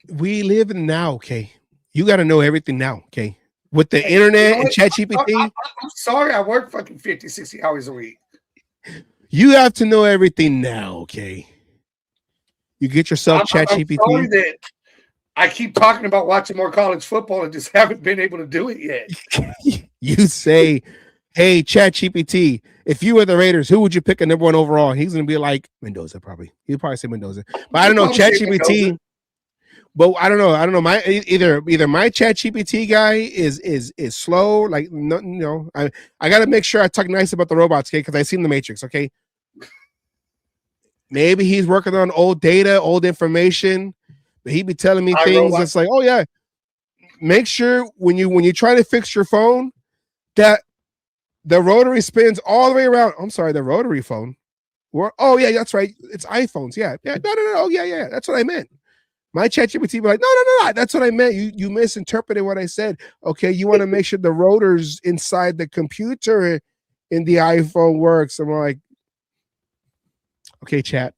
We live in now, okay? You got to know everything now, okay? With the internet and ChatGPT. I'm sorry, I work fucking 50, 60 hours a week. You have to know everything now, okay? You get yourself ChatGPT. I'm sorry that I keep talking about watching more college football and just haven't been able to do it yet. You say, hey, ChatGPT, if you were the Raiders, who would you pick a number 1 overall? He's going to be like, Mendoza, probably. He'll probably say Mendoza. But I don't know, ChatGPT. But I don't know. My either my ChatGPT guy is slow. Like no, I got to make sure I talk nice about the robots, okay? Because I seen the Matrix, okay. Maybe he's working on old data, old information, but he'd be telling me things that's like, oh yeah. Make sure when you try to fix your phone that the rotary spins all the way around. I'm sorry, the rotary phone. Oh yeah, that's right. It's iPhones. Yeah. No. Oh yeah. That's what I meant. My ChatGPT be like, no, that's what I meant. You misinterpreted what I said. Okay, you want to make sure the rotors inside the computer in the iPhone works. I'm like, okay, chat,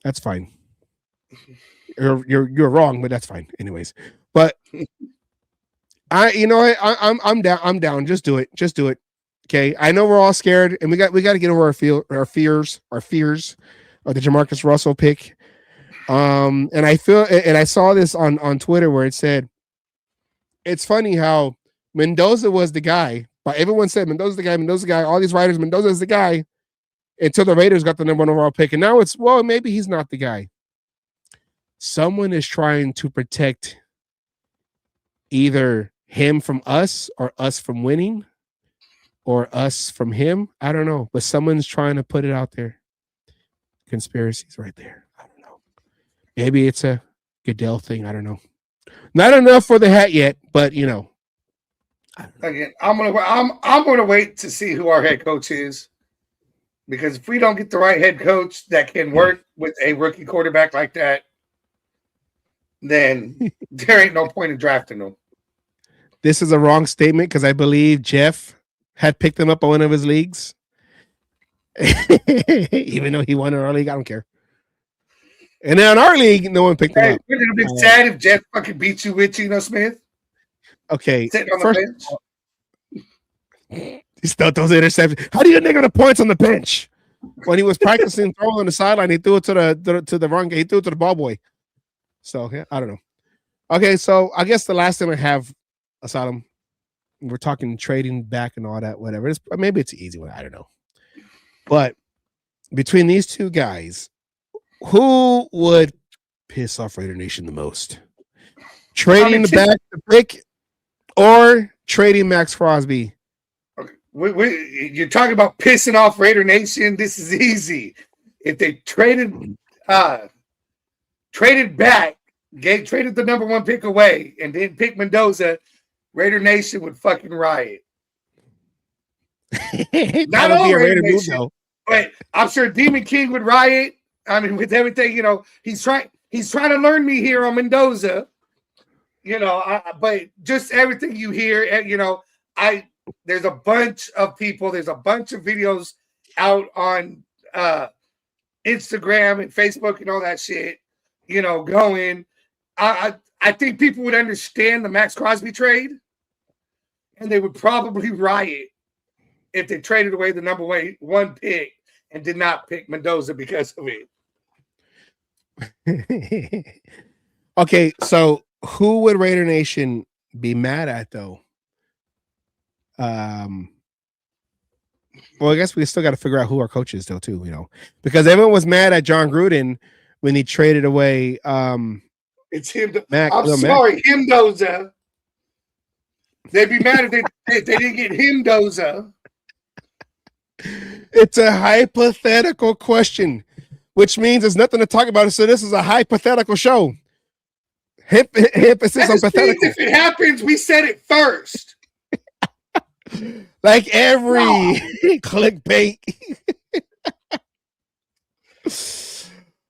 that's fine. You're wrong, but that's fine. Anyways, but I'm down. Just do it. Okay, I know we're all scared, and we got to get over our fears of the Jamarcus Russell pick. And I saw this on Twitter where it said, it's funny how Mendoza was the guy, but everyone said Mendoza's the guy, all these writers, Mendoza's the guy, until the Raiders got the number 1 overall pick. And now it's, well, maybe he's not the guy. Someone is trying to protect either him from us or us from winning or us from him. I don't know, but someone's trying to put it out there. Conspiracies right there. Maybe it's a Goodell thing. I don't know. Not enough for the hat yet, but Again, I'm gonna wait to see who our head coach is, because if we don't get the right head coach that can work with a rookie quarterback like that, then there ain't no point in drafting him. This is a wrong statement because I believe Jeff had picked him up on one of his leagues, even though he won in our league. I don't care. And then in our league, no one picked him up. Wouldn't it be sad if Jeff fucking beat you with Geno Smith? Okay. Sitting on the bench. He still throws interceptions. How do you nigga the points on the bench? When he was practicing throwing on the sideline, he threw it to the wrong guy. He threw it to the ball boy. So yeah, I don't know. Okay, so I guess the last thing I have, Asylum, we're talking trading back and all that, whatever. Maybe it's an easy one. I don't know. But between these two guys, who would piss off Raider Nation the most? Trading back the pick or trading Max Crosby? Okay. You're talking about pissing off Raider Nation. This is easy. If they traded back, traded the number 1 pick away and didn't pick Mendoza, Raider Nation would fucking riot. Not all Raider Nation, but I'm sure Demon King would riot. I mean, with everything, he's trying to learn me here on Mendoza, but just everything you hear, there's a bunch of people, there's a bunch of videos out on Instagram and Facebook and all that shit, going. I think people would understand the Max Crosby trade, and they would probably riot if they traded away the number 1 pick and did not pick Mendoza because of it. Okay, so who would Raider Nation be mad at though? Well, I guess we still got to figure out who our coach is though too, because everyone was mad at John Gruden when he traded away. It's him. Sorry, Mendoza. They'd be mad if they didn't get Mendoza. It's a hypothetical question, which means there's nothing to talk about. So this is a hypothetical show. Emphasis on That just means pathetic. if it happens, we said it first. Like every clickbait.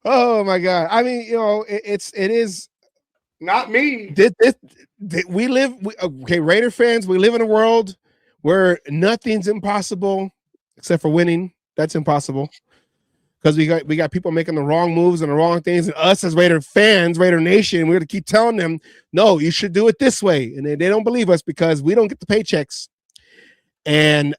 Oh my God. I mean, it is not me. We live, Raider fans, we live in a world where nothing's impossible except for winning. That's impossible. Because we got people making the wrong moves and the wrong things, and us as Raider fans, Raider Nation, we're gonna keep telling them, no, you should do it this way, and they don't believe us because we don't get the paychecks, and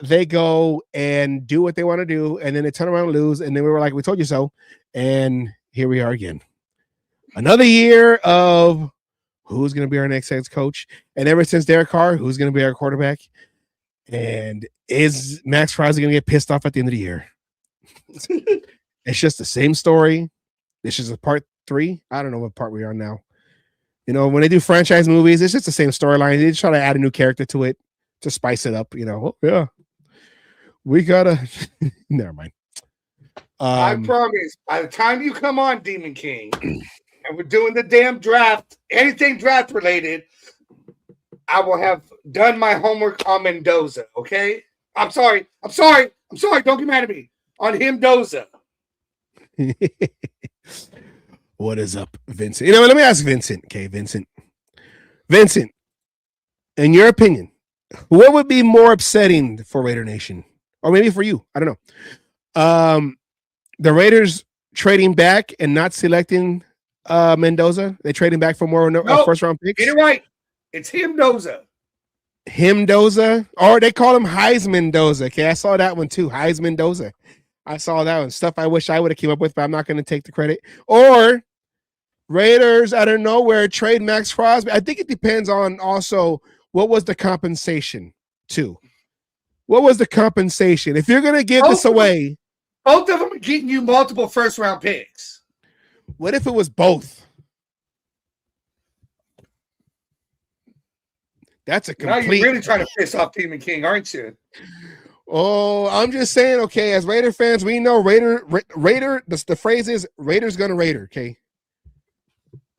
they go and do what they want to do, and then they turn around and lose, and then we were like, we told you so, and here we are again, another year of who's gonna be our next head coach, and ever since Derek Carr, who's gonna be our quarterback, and is Max Crosby gonna get pissed off at the end of the year? It's just the same story. This is a part 3. I don't know what part we are now. When they do franchise movies, it's just the same storyline. They just try to add a new character to it to spice it up. Oh, yeah, we gotta. Never mind. I promise. By the time you come on, Demon King, and we're doing the damn draft, anything draft related, I will have done my homework on Mendoza. Okay. I'm sorry. Don't get mad at me. On him, Doza. What is up, Vincent? Let me ask Vincent. Okay, Vincent, in your opinion, what would be more upsetting for Raider Nation, or maybe for you? I don't know. The Raiders trading back and not selecting Mendoza. They trading back for more first round picks. Get it right. It's him, Doza. Him, Doza, or they call him Heisman Doza. Okay, I saw that one too. Heisman Doza. I saw that one. Stuff I wish I would have came up with, but I'm not going to take the credit. Or Raiders out of nowhere trade Max Crosby. I think it depends on also what was the compensation too. What was the compensation? If you're going to give this away, both of them are getting you multiple first round picks. What if it was both? That's a complete. Now you're really trying to piss off Demon King, aren't you? Oh, I'm just saying, okay, as Raider fans, we know Raider, the phrase is Raiders gonna Raider, okay?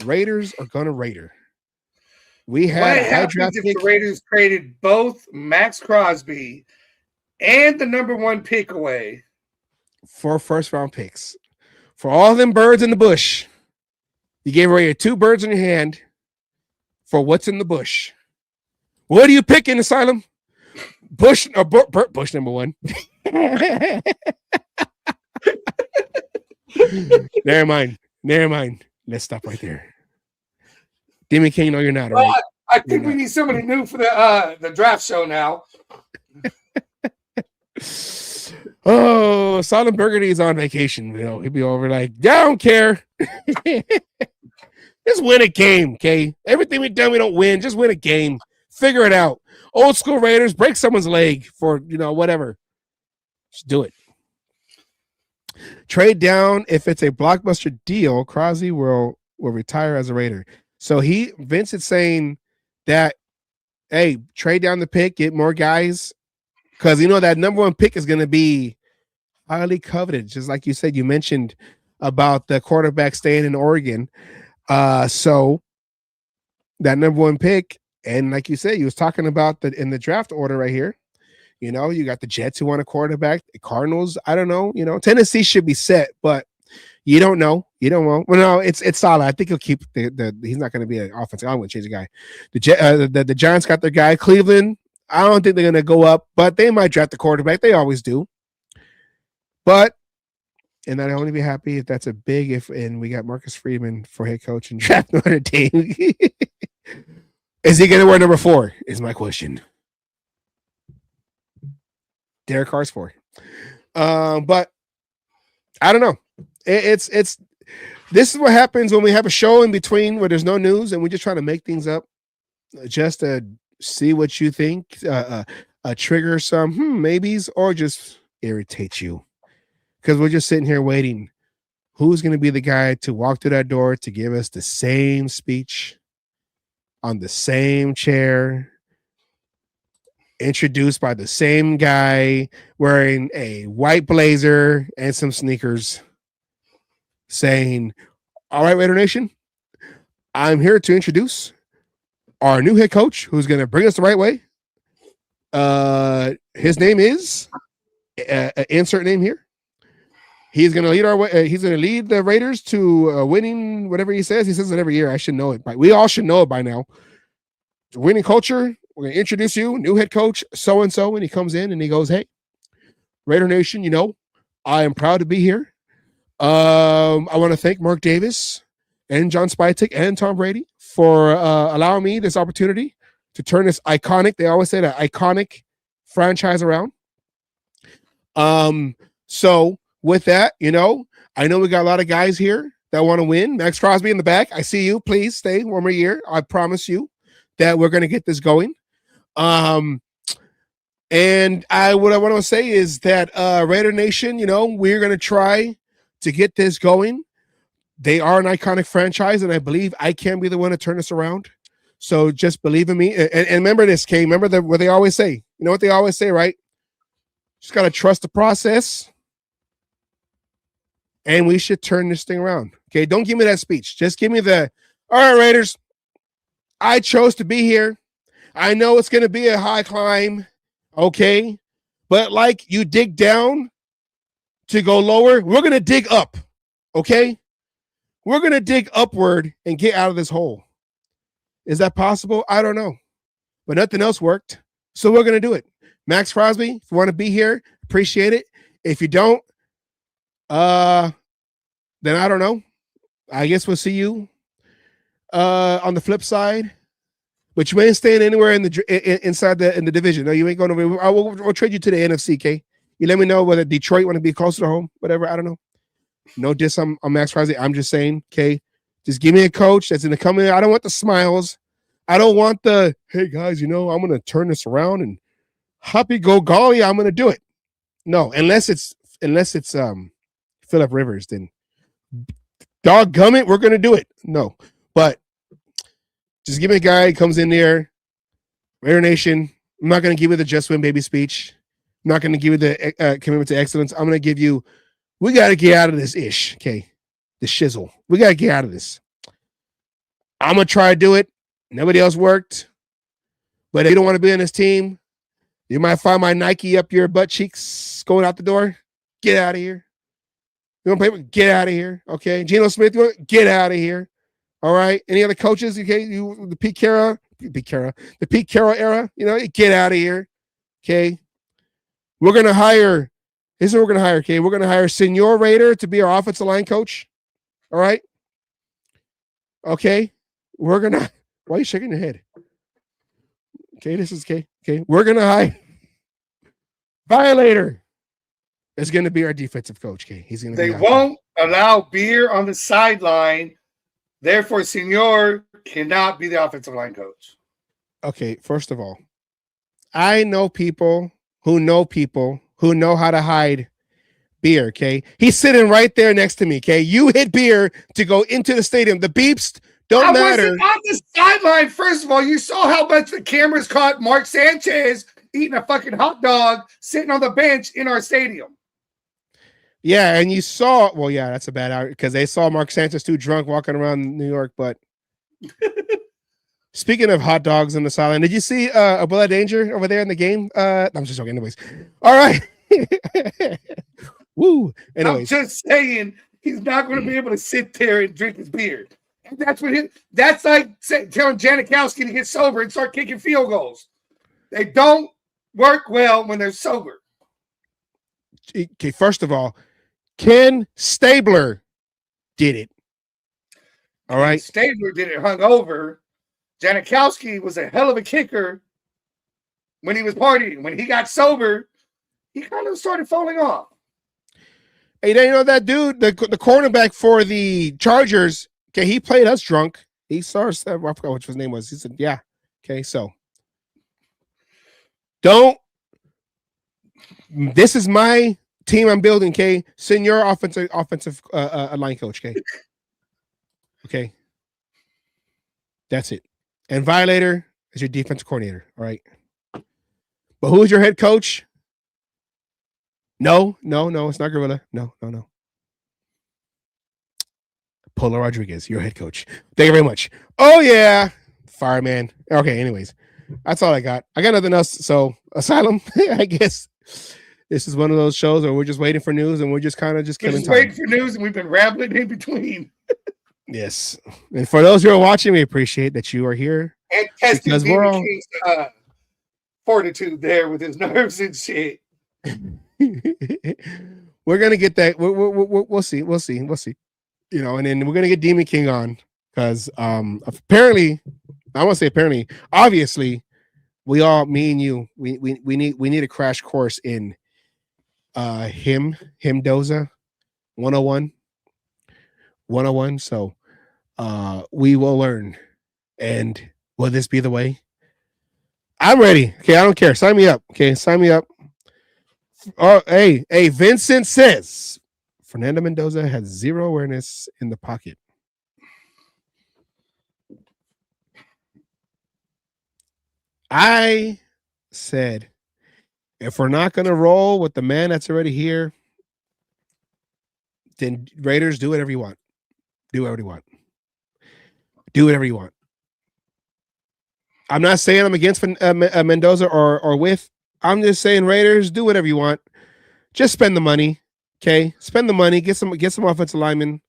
Raiders are gonna Raider. We had what happens if the Raiders traded both Max Crosby and the number 1 pick away for first round picks? For all them birds in the bush, you gave away your 2 birds in your hand for what's in the bush. What are you picking, Asylum? Bush or Bush number 1. Never mind. Let's stop right there. Demon King, no, you're not. Right? I think we need somebody new for the draft show now. Oh, Silent Burgundy is on vacation. He'd be over like, I don't care. Just win a game, okay? Everything we've done, we don't win. Just win a game. Figure it out. Old school Raiders, break someone's leg for, whatever. Just do it. Trade down. If it's a blockbuster deal, Crosby will retire as a Raider. So Vince is saying that, hey, trade down the pick, get more guys. Because that number 1 pick is going to be highly coveted. Just like you said, you mentioned about the quarterback staying in Oregon. So that number 1 pick, and like you said, you was talking about in the draft order right here. You got the Jets who want a quarterback, the Cardinals. I don't know. Tennessee should be set, but you don't know. You don't know. Well, no, it's solid. I think he'll keep he's not going to be an offensive. I'm going to change the guy. The Giants got their guy. Cleveland, I don't think they're going to go up, but they might draft the quarterback. They always do. And I'd only be happy if that's a big if, and we got Marcus Freeman for head coach and draft Notre Dame. Is he going to wear number 4? Is my question. Derek Carr's 4. But I don't know. It's this is what happens when we have a show in between where there's no news and we just try to make things up just to see what you think, trigger some maybes, or just irritate you. Because we're just sitting here waiting. Who's going to be the guy to walk through that door to give us the same speech on the same chair, introduced by the same guy wearing a white blazer and some sneakers, saying, all right, Raider Nation, I'm here to introduce our new head coach who's going to bring us the right way. His name is insert name here. He's going to lead our way. He's going to lead the Raiders to winning whatever he says. He says it every year. I should know it. We all should know it by now. Winning culture. We're going to introduce you, new head coach, so-and-so. And he comes in and he goes, hey, Raider Nation, I am proud to be here. I want to thank Mark Davis and John Spytek and Tom Brady for allowing me this opportunity to turn this iconic, they always say that iconic franchise around. So with that, I know we got a lot of guys here that want to win. Max Crosby in the back. I see you. Please stay one more year. I promise you that we're going to get this going. And what I want to say is that Raider Nation, we're going to try to get this going. They are an iconic franchise, and I believe I can be the one to turn this around. So just believe in me. And remember this, Kay. Remember what they always say. You know what they always say, right? Just got to trust the process. And we should turn this thing around. Okay, don't give me that speech. Just give me all right, Raiders. I chose to be here. I know it's going to be a high climb. Okay. But like you dig down to go lower, we're going to dig up. Okay. We're going to dig upward and get out of this hole. Is that possible? I don't know. But nothing else worked. So we're going to do it. Max Crosby, if you want to be here, appreciate it. If you don't, then I don't know. I guess we'll see you on the flip side. But you ain't staying anywhere in the division. No, you ain't going to. We'll trade you to the NFC, okay? You let me know whether Detroit want to be closer to home, whatever. I don't know. No diss on Max Crosby. I'm just saying, okay, just give me a coach that's going to come in. I don't want the smiles. I don't want the, hey, guys, I'm going to turn this around and happy go golly, I'm going to do it. No, unless it's Phillip Rivers, then doggone it, we're going to do it. No, but just give me a guy who comes in there, Raider Nation. I'm not going to give you the just win baby speech. I'm not going to give you the commitment to excellence. I'm going to give you, we got to get out of this ish, okay? The shizzle. We got to get out of this. I'm going to try to do it. Nobody else worked. But if you don't want to be on this team, you might find my Nike up your butt cheeks going out the door. Get out of here. You want to play? Get out of here. Okay. Geno Smith, get out of here. All right. Any other coaches? Okay. The Pete Carroll era, get out of here. Okay. We're going to hire. This is what we're going to hire. Okay. We're going to hire Senor Raider to be our offensive line coach. All right. Okay. We're going to, why are you shaking your head? Okay. This is okay. Okay. We're going to hire Violator. Is going to be our defensive coach. Okay. He's going to. They won't allow beer on the sideline. Therefore, Senor cannot be the offensive line coach. Okay, first of all, I know people who know how to hide beer, okay? He's sitting right there next to me, okay? You hit beer to go into the stadium. The beeps don't matter. I wasn't on the sideline, first of all. You saw how much the cameras caught Mark Sanchez eating a fucking hot dog sitting on the bench in our stadium. Yeah, and you saw, well, yeah, that's a bad hour because they saw Mark Sanchez too drunk walking around New York. But speaking of hot dogs on the sideline, did you see a Bullet Danger over there in the game? I'm just joking. Anyways, all right. Woo. Anyways. I'm just saying he's not going to be able to sit there and drink his beer. And that's like telling Janikowski to get sober and start kicking field goals. They don't work well when they're sober. Okay, first of all, Ken Stabler did it. All right. Stabler did it hungover. Janikowski was a hell of a kicker when he was partying. When he got sober, he kind of started falling off. Hey, that dude, the cornerback for the Chargers, okay, he played us drunk. He saw us, I forgot what his name was. He said, yeah. Okay, so this is my team I'm building, okay? Senior offensive line coach, okay? Okay. That's it. And Violator is your defensive coordinator, all right? But who is your head coach? No, it's not Gorilla. No. Polo Rodriguez, your head coach. Thank you very much. Oh yeah, fireman. Okay, anyways, that's all I got. I got nothing else. So Asylum, I guess this is one of those shows where we're just waiting for news and we're just kind of just killing time. Waiting for news and we've been rambling in between. Yes, and for those who are watching, we appreciate that you are here And testing because we're all King's fortitude there with his nerves and shit. we're gonna get that. We'll see. You know, and then we're gonna get Demon King on because apparently, I won't say apparently, obviously, we all, me and you, we need a crash course in him Doza 101. So we will learn. And will this be the way? I'm ready. Okay, I don't care. Sign me up. Okay, sign me up. Oh, hey, Vincent says Fernando Mendoza has zero awareness in the pocket. I said, if we're not going to roll with the man that's already here, then Raiders, do whatever you want. Do whatever you want. Do whatever you want. I'm not saying I'm against Mendoza or with. I'm just saying, Raiders, do whatever you want. Just spend the money, okay? Spend the money. Get some offensive linemen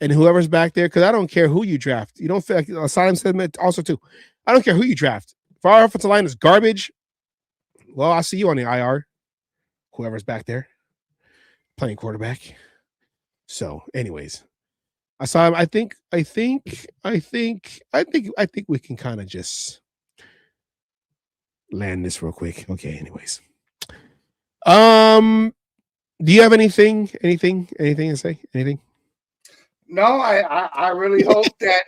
and whoever's back there, because I don't care who you draft. You don't feel like Asylum said also too. I don't care who you draft. If our offensive line is garbage, well, I'll see you on the IR. Whoever's back there playing quarterback. So, anyways, Asylum, I think we can kind of just land this real quick. Okay, anyways. Do you have anything to say? Anything? No, I really hope that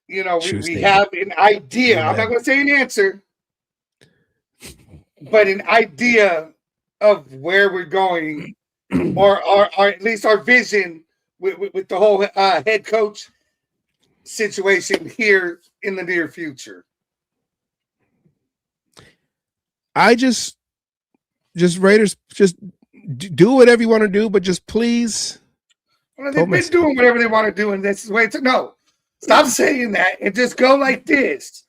we have an idea. Yeah. I'm not going to say an answer, but an idea of where we're going, or at least our vision with the whole head coach situation here in the near future. I just Raiders, just do whatever you want to do, but just please. Well, they've been doing whatever they want to do, and this is way to no. Stop saying that and just go like this.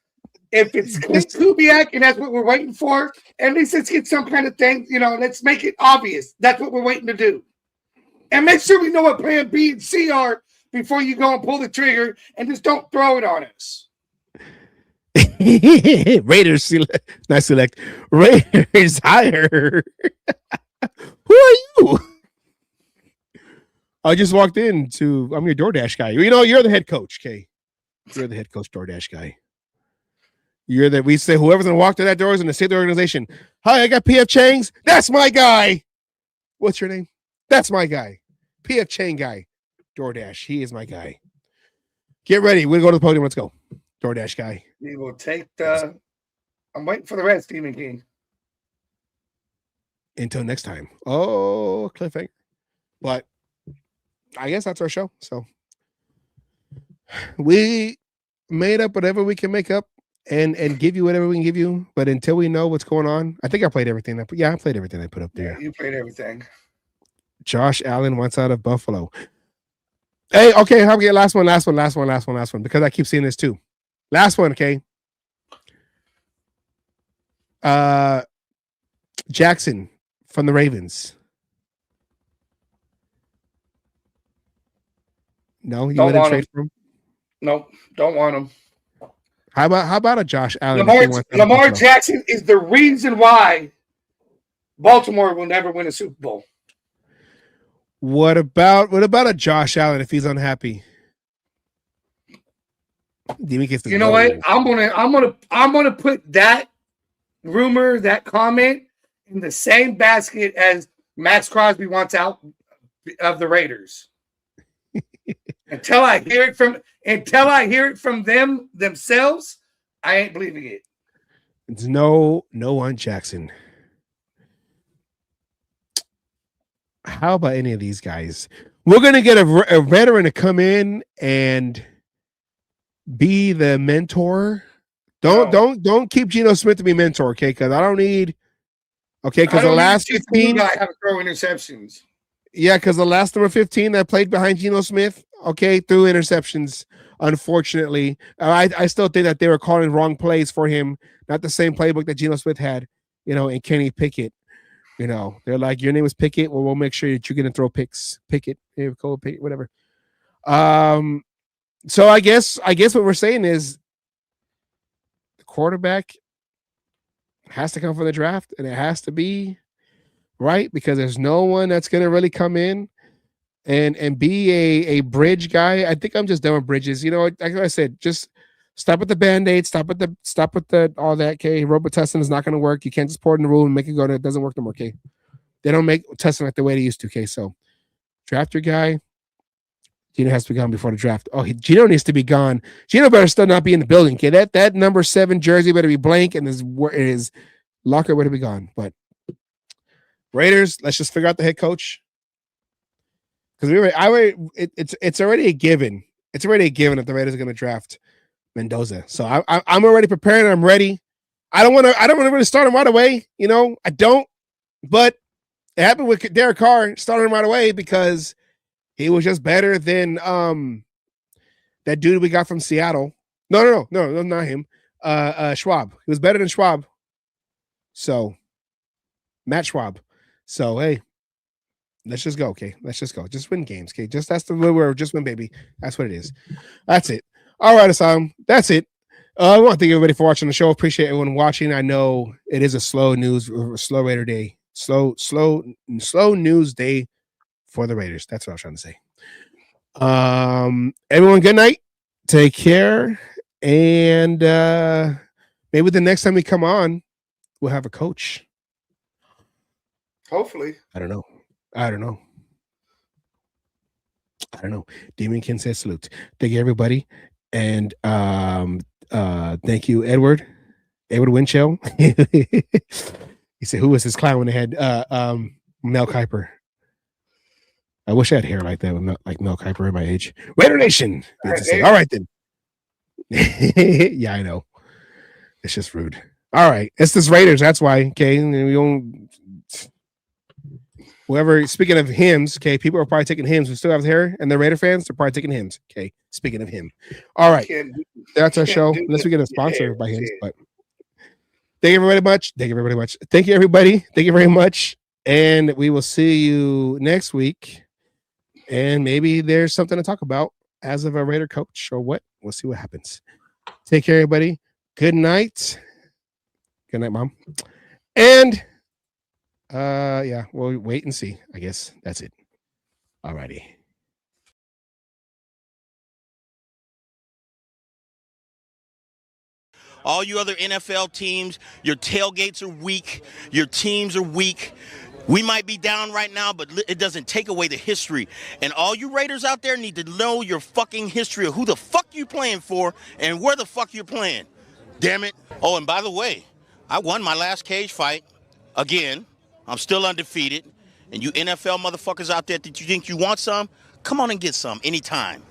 If it's Clint Kubiak and that's what we're waiting for, at least let's get some kind of thing. Let's make it obvious. That's what we're waiting to do, and make sure we know what Plan B and C are before you go and pull the trigger, and just don't throw it on us. Raiders select. Raiders hire. Who are you? I just walked in I'm your DoorDash guy. You're the head coach, okay? You're the head coach DoorDash guy. We say whoever's gonna walk to that door is gonna say the organization. Hi, I got PF Chang's. That's my guy. What's your name? That's my guy. PF Chang guy. DoorDash. He is my guy. Get ready. We're gonna go to the podium. Let's go. DoorDash guy. We will take I'm waiting for the rest, Demon King. Until next time. Oh, cliffhanger. But I guess that's our show. So we made up whatever we can make up and give you whatever we can give you. But until we know what's going on, I think I played everything. I played everything I put up there. Yeah, you played everything. Josh Allen wants out of Buffalo. Hey, okay, how we get last one, because I keep seeing this too. Last one, okay. Jackson from the Ravens. No, you wouldn't trade for him? Nope, don't want him. How about a Josh Allen? Lamar Jackson is the reason why Baltimore will never win a Super Bowl. What about a Josh Allen if he's unhappy? You know what? I'm gonna put that rumor, that comment in the same basket as Max Crosby wants out of the Raiders. Until I hear it from them themselves, I ain't believing it. It's no on Jackson. How about any of these guys? We're gonna get a veteran to come in and be the mentor. Don't keep Geno Smith to be mentor, okay? Because I don't need. Okay, because the last 15 guy have to throw interceptions. Yeah, because the last number 15 that played behind Geno Smith, okay, threw interceptions. Unfortunately, I still think that they were calling wrong plays for him, not the same playbook that Geno Smith had, and Kenny Pickett. They're like, your name is Pickett. Well, we'll make sure that you're going to throw picks. Pickett, Cole Pickett, whatever. So I guess what we're saying is the quarterback has to come from the draft, and it has to be right because there's no one that's going to really come in and be a bridge guy. I think I'm just done with bridges. Like I said, just stop with the Band-Aid, stop with the all that. Okay, robot testing is not going to work. You can't just pour it in the room and make it go. It doesn't work no more. Okay, they don't make testing like the way they used to. Okay, so draft your guy. Geno has to be gone before the draft. Oh, Geno needs to be gone. Geno better still not be in the building. Okay, that number 7 jersey better be blank, and his locker better be gone. But Raiders, let's just figure out the head coach. Because it's already a given. It's already a given if the Raiders are going to draft Mendoza. So I'm already preparing. I'm ready. I don't want to really start him right away. I don't. But it happened with Derek Carr starting him right away because he was just better than that dude we got from Seattle. No, not him. Schwab. He was better than Schwab. So Matt Schwab. So hey, let's just go. Okay, let's just go. Just win games. Okay, that's the way we're just win, baby. That's what it is. That's it. All right, Assam. That's it. I want to thank everybody for watching the show. Appreciate everyone watching. I know it is a slow Raider day. Slow news day for the Raiders. That's what I was trying to say. Everyone, good night. Take care. And maybe the next time we come on, we'll have a coach. Hopefully. I don't know. Demon Ken says salute. Thank you, everybody. And thank you, Edward Winchell. He said, who was this clown when they had Mel Kiper? I wish I had hair like that, like Mel Kiper at my age. Raider Nation. All right, then. Yeah, I know. It's just rude. All right. It's this Raiders. That's why. Okay. And we don't. Whoever, speaking of hymns, okay, people are probably taking hymns who still have hair, and the Raider fans, they're probably taking hymns. Okay. Speaking of him. All right. That's our show. Unless we get a sponsor by hymns, but thank you very much. Thank you everybody. Thank you very much. And we will see you next week. And maybe there's something to talk about as of a Raider coach or what. We'll see what happens. Take care, everybody. Good night. Good night, Mom. And yeah, we'll wait and see. I guess that's it. All righty. All you other NFL teams, your tailgates are weak. Your teams are weak. We might be down right now, but it doesn't take away the history. And all you Raiders out there need to know your fucking history of who the fuck you playing for and where the fuck you're playing. Damn it. Oh, and by the way, I won my last cage fight again. I'm still undefeated. And you NFL motherfuckers out there that you think you want some, come on and get some anytime.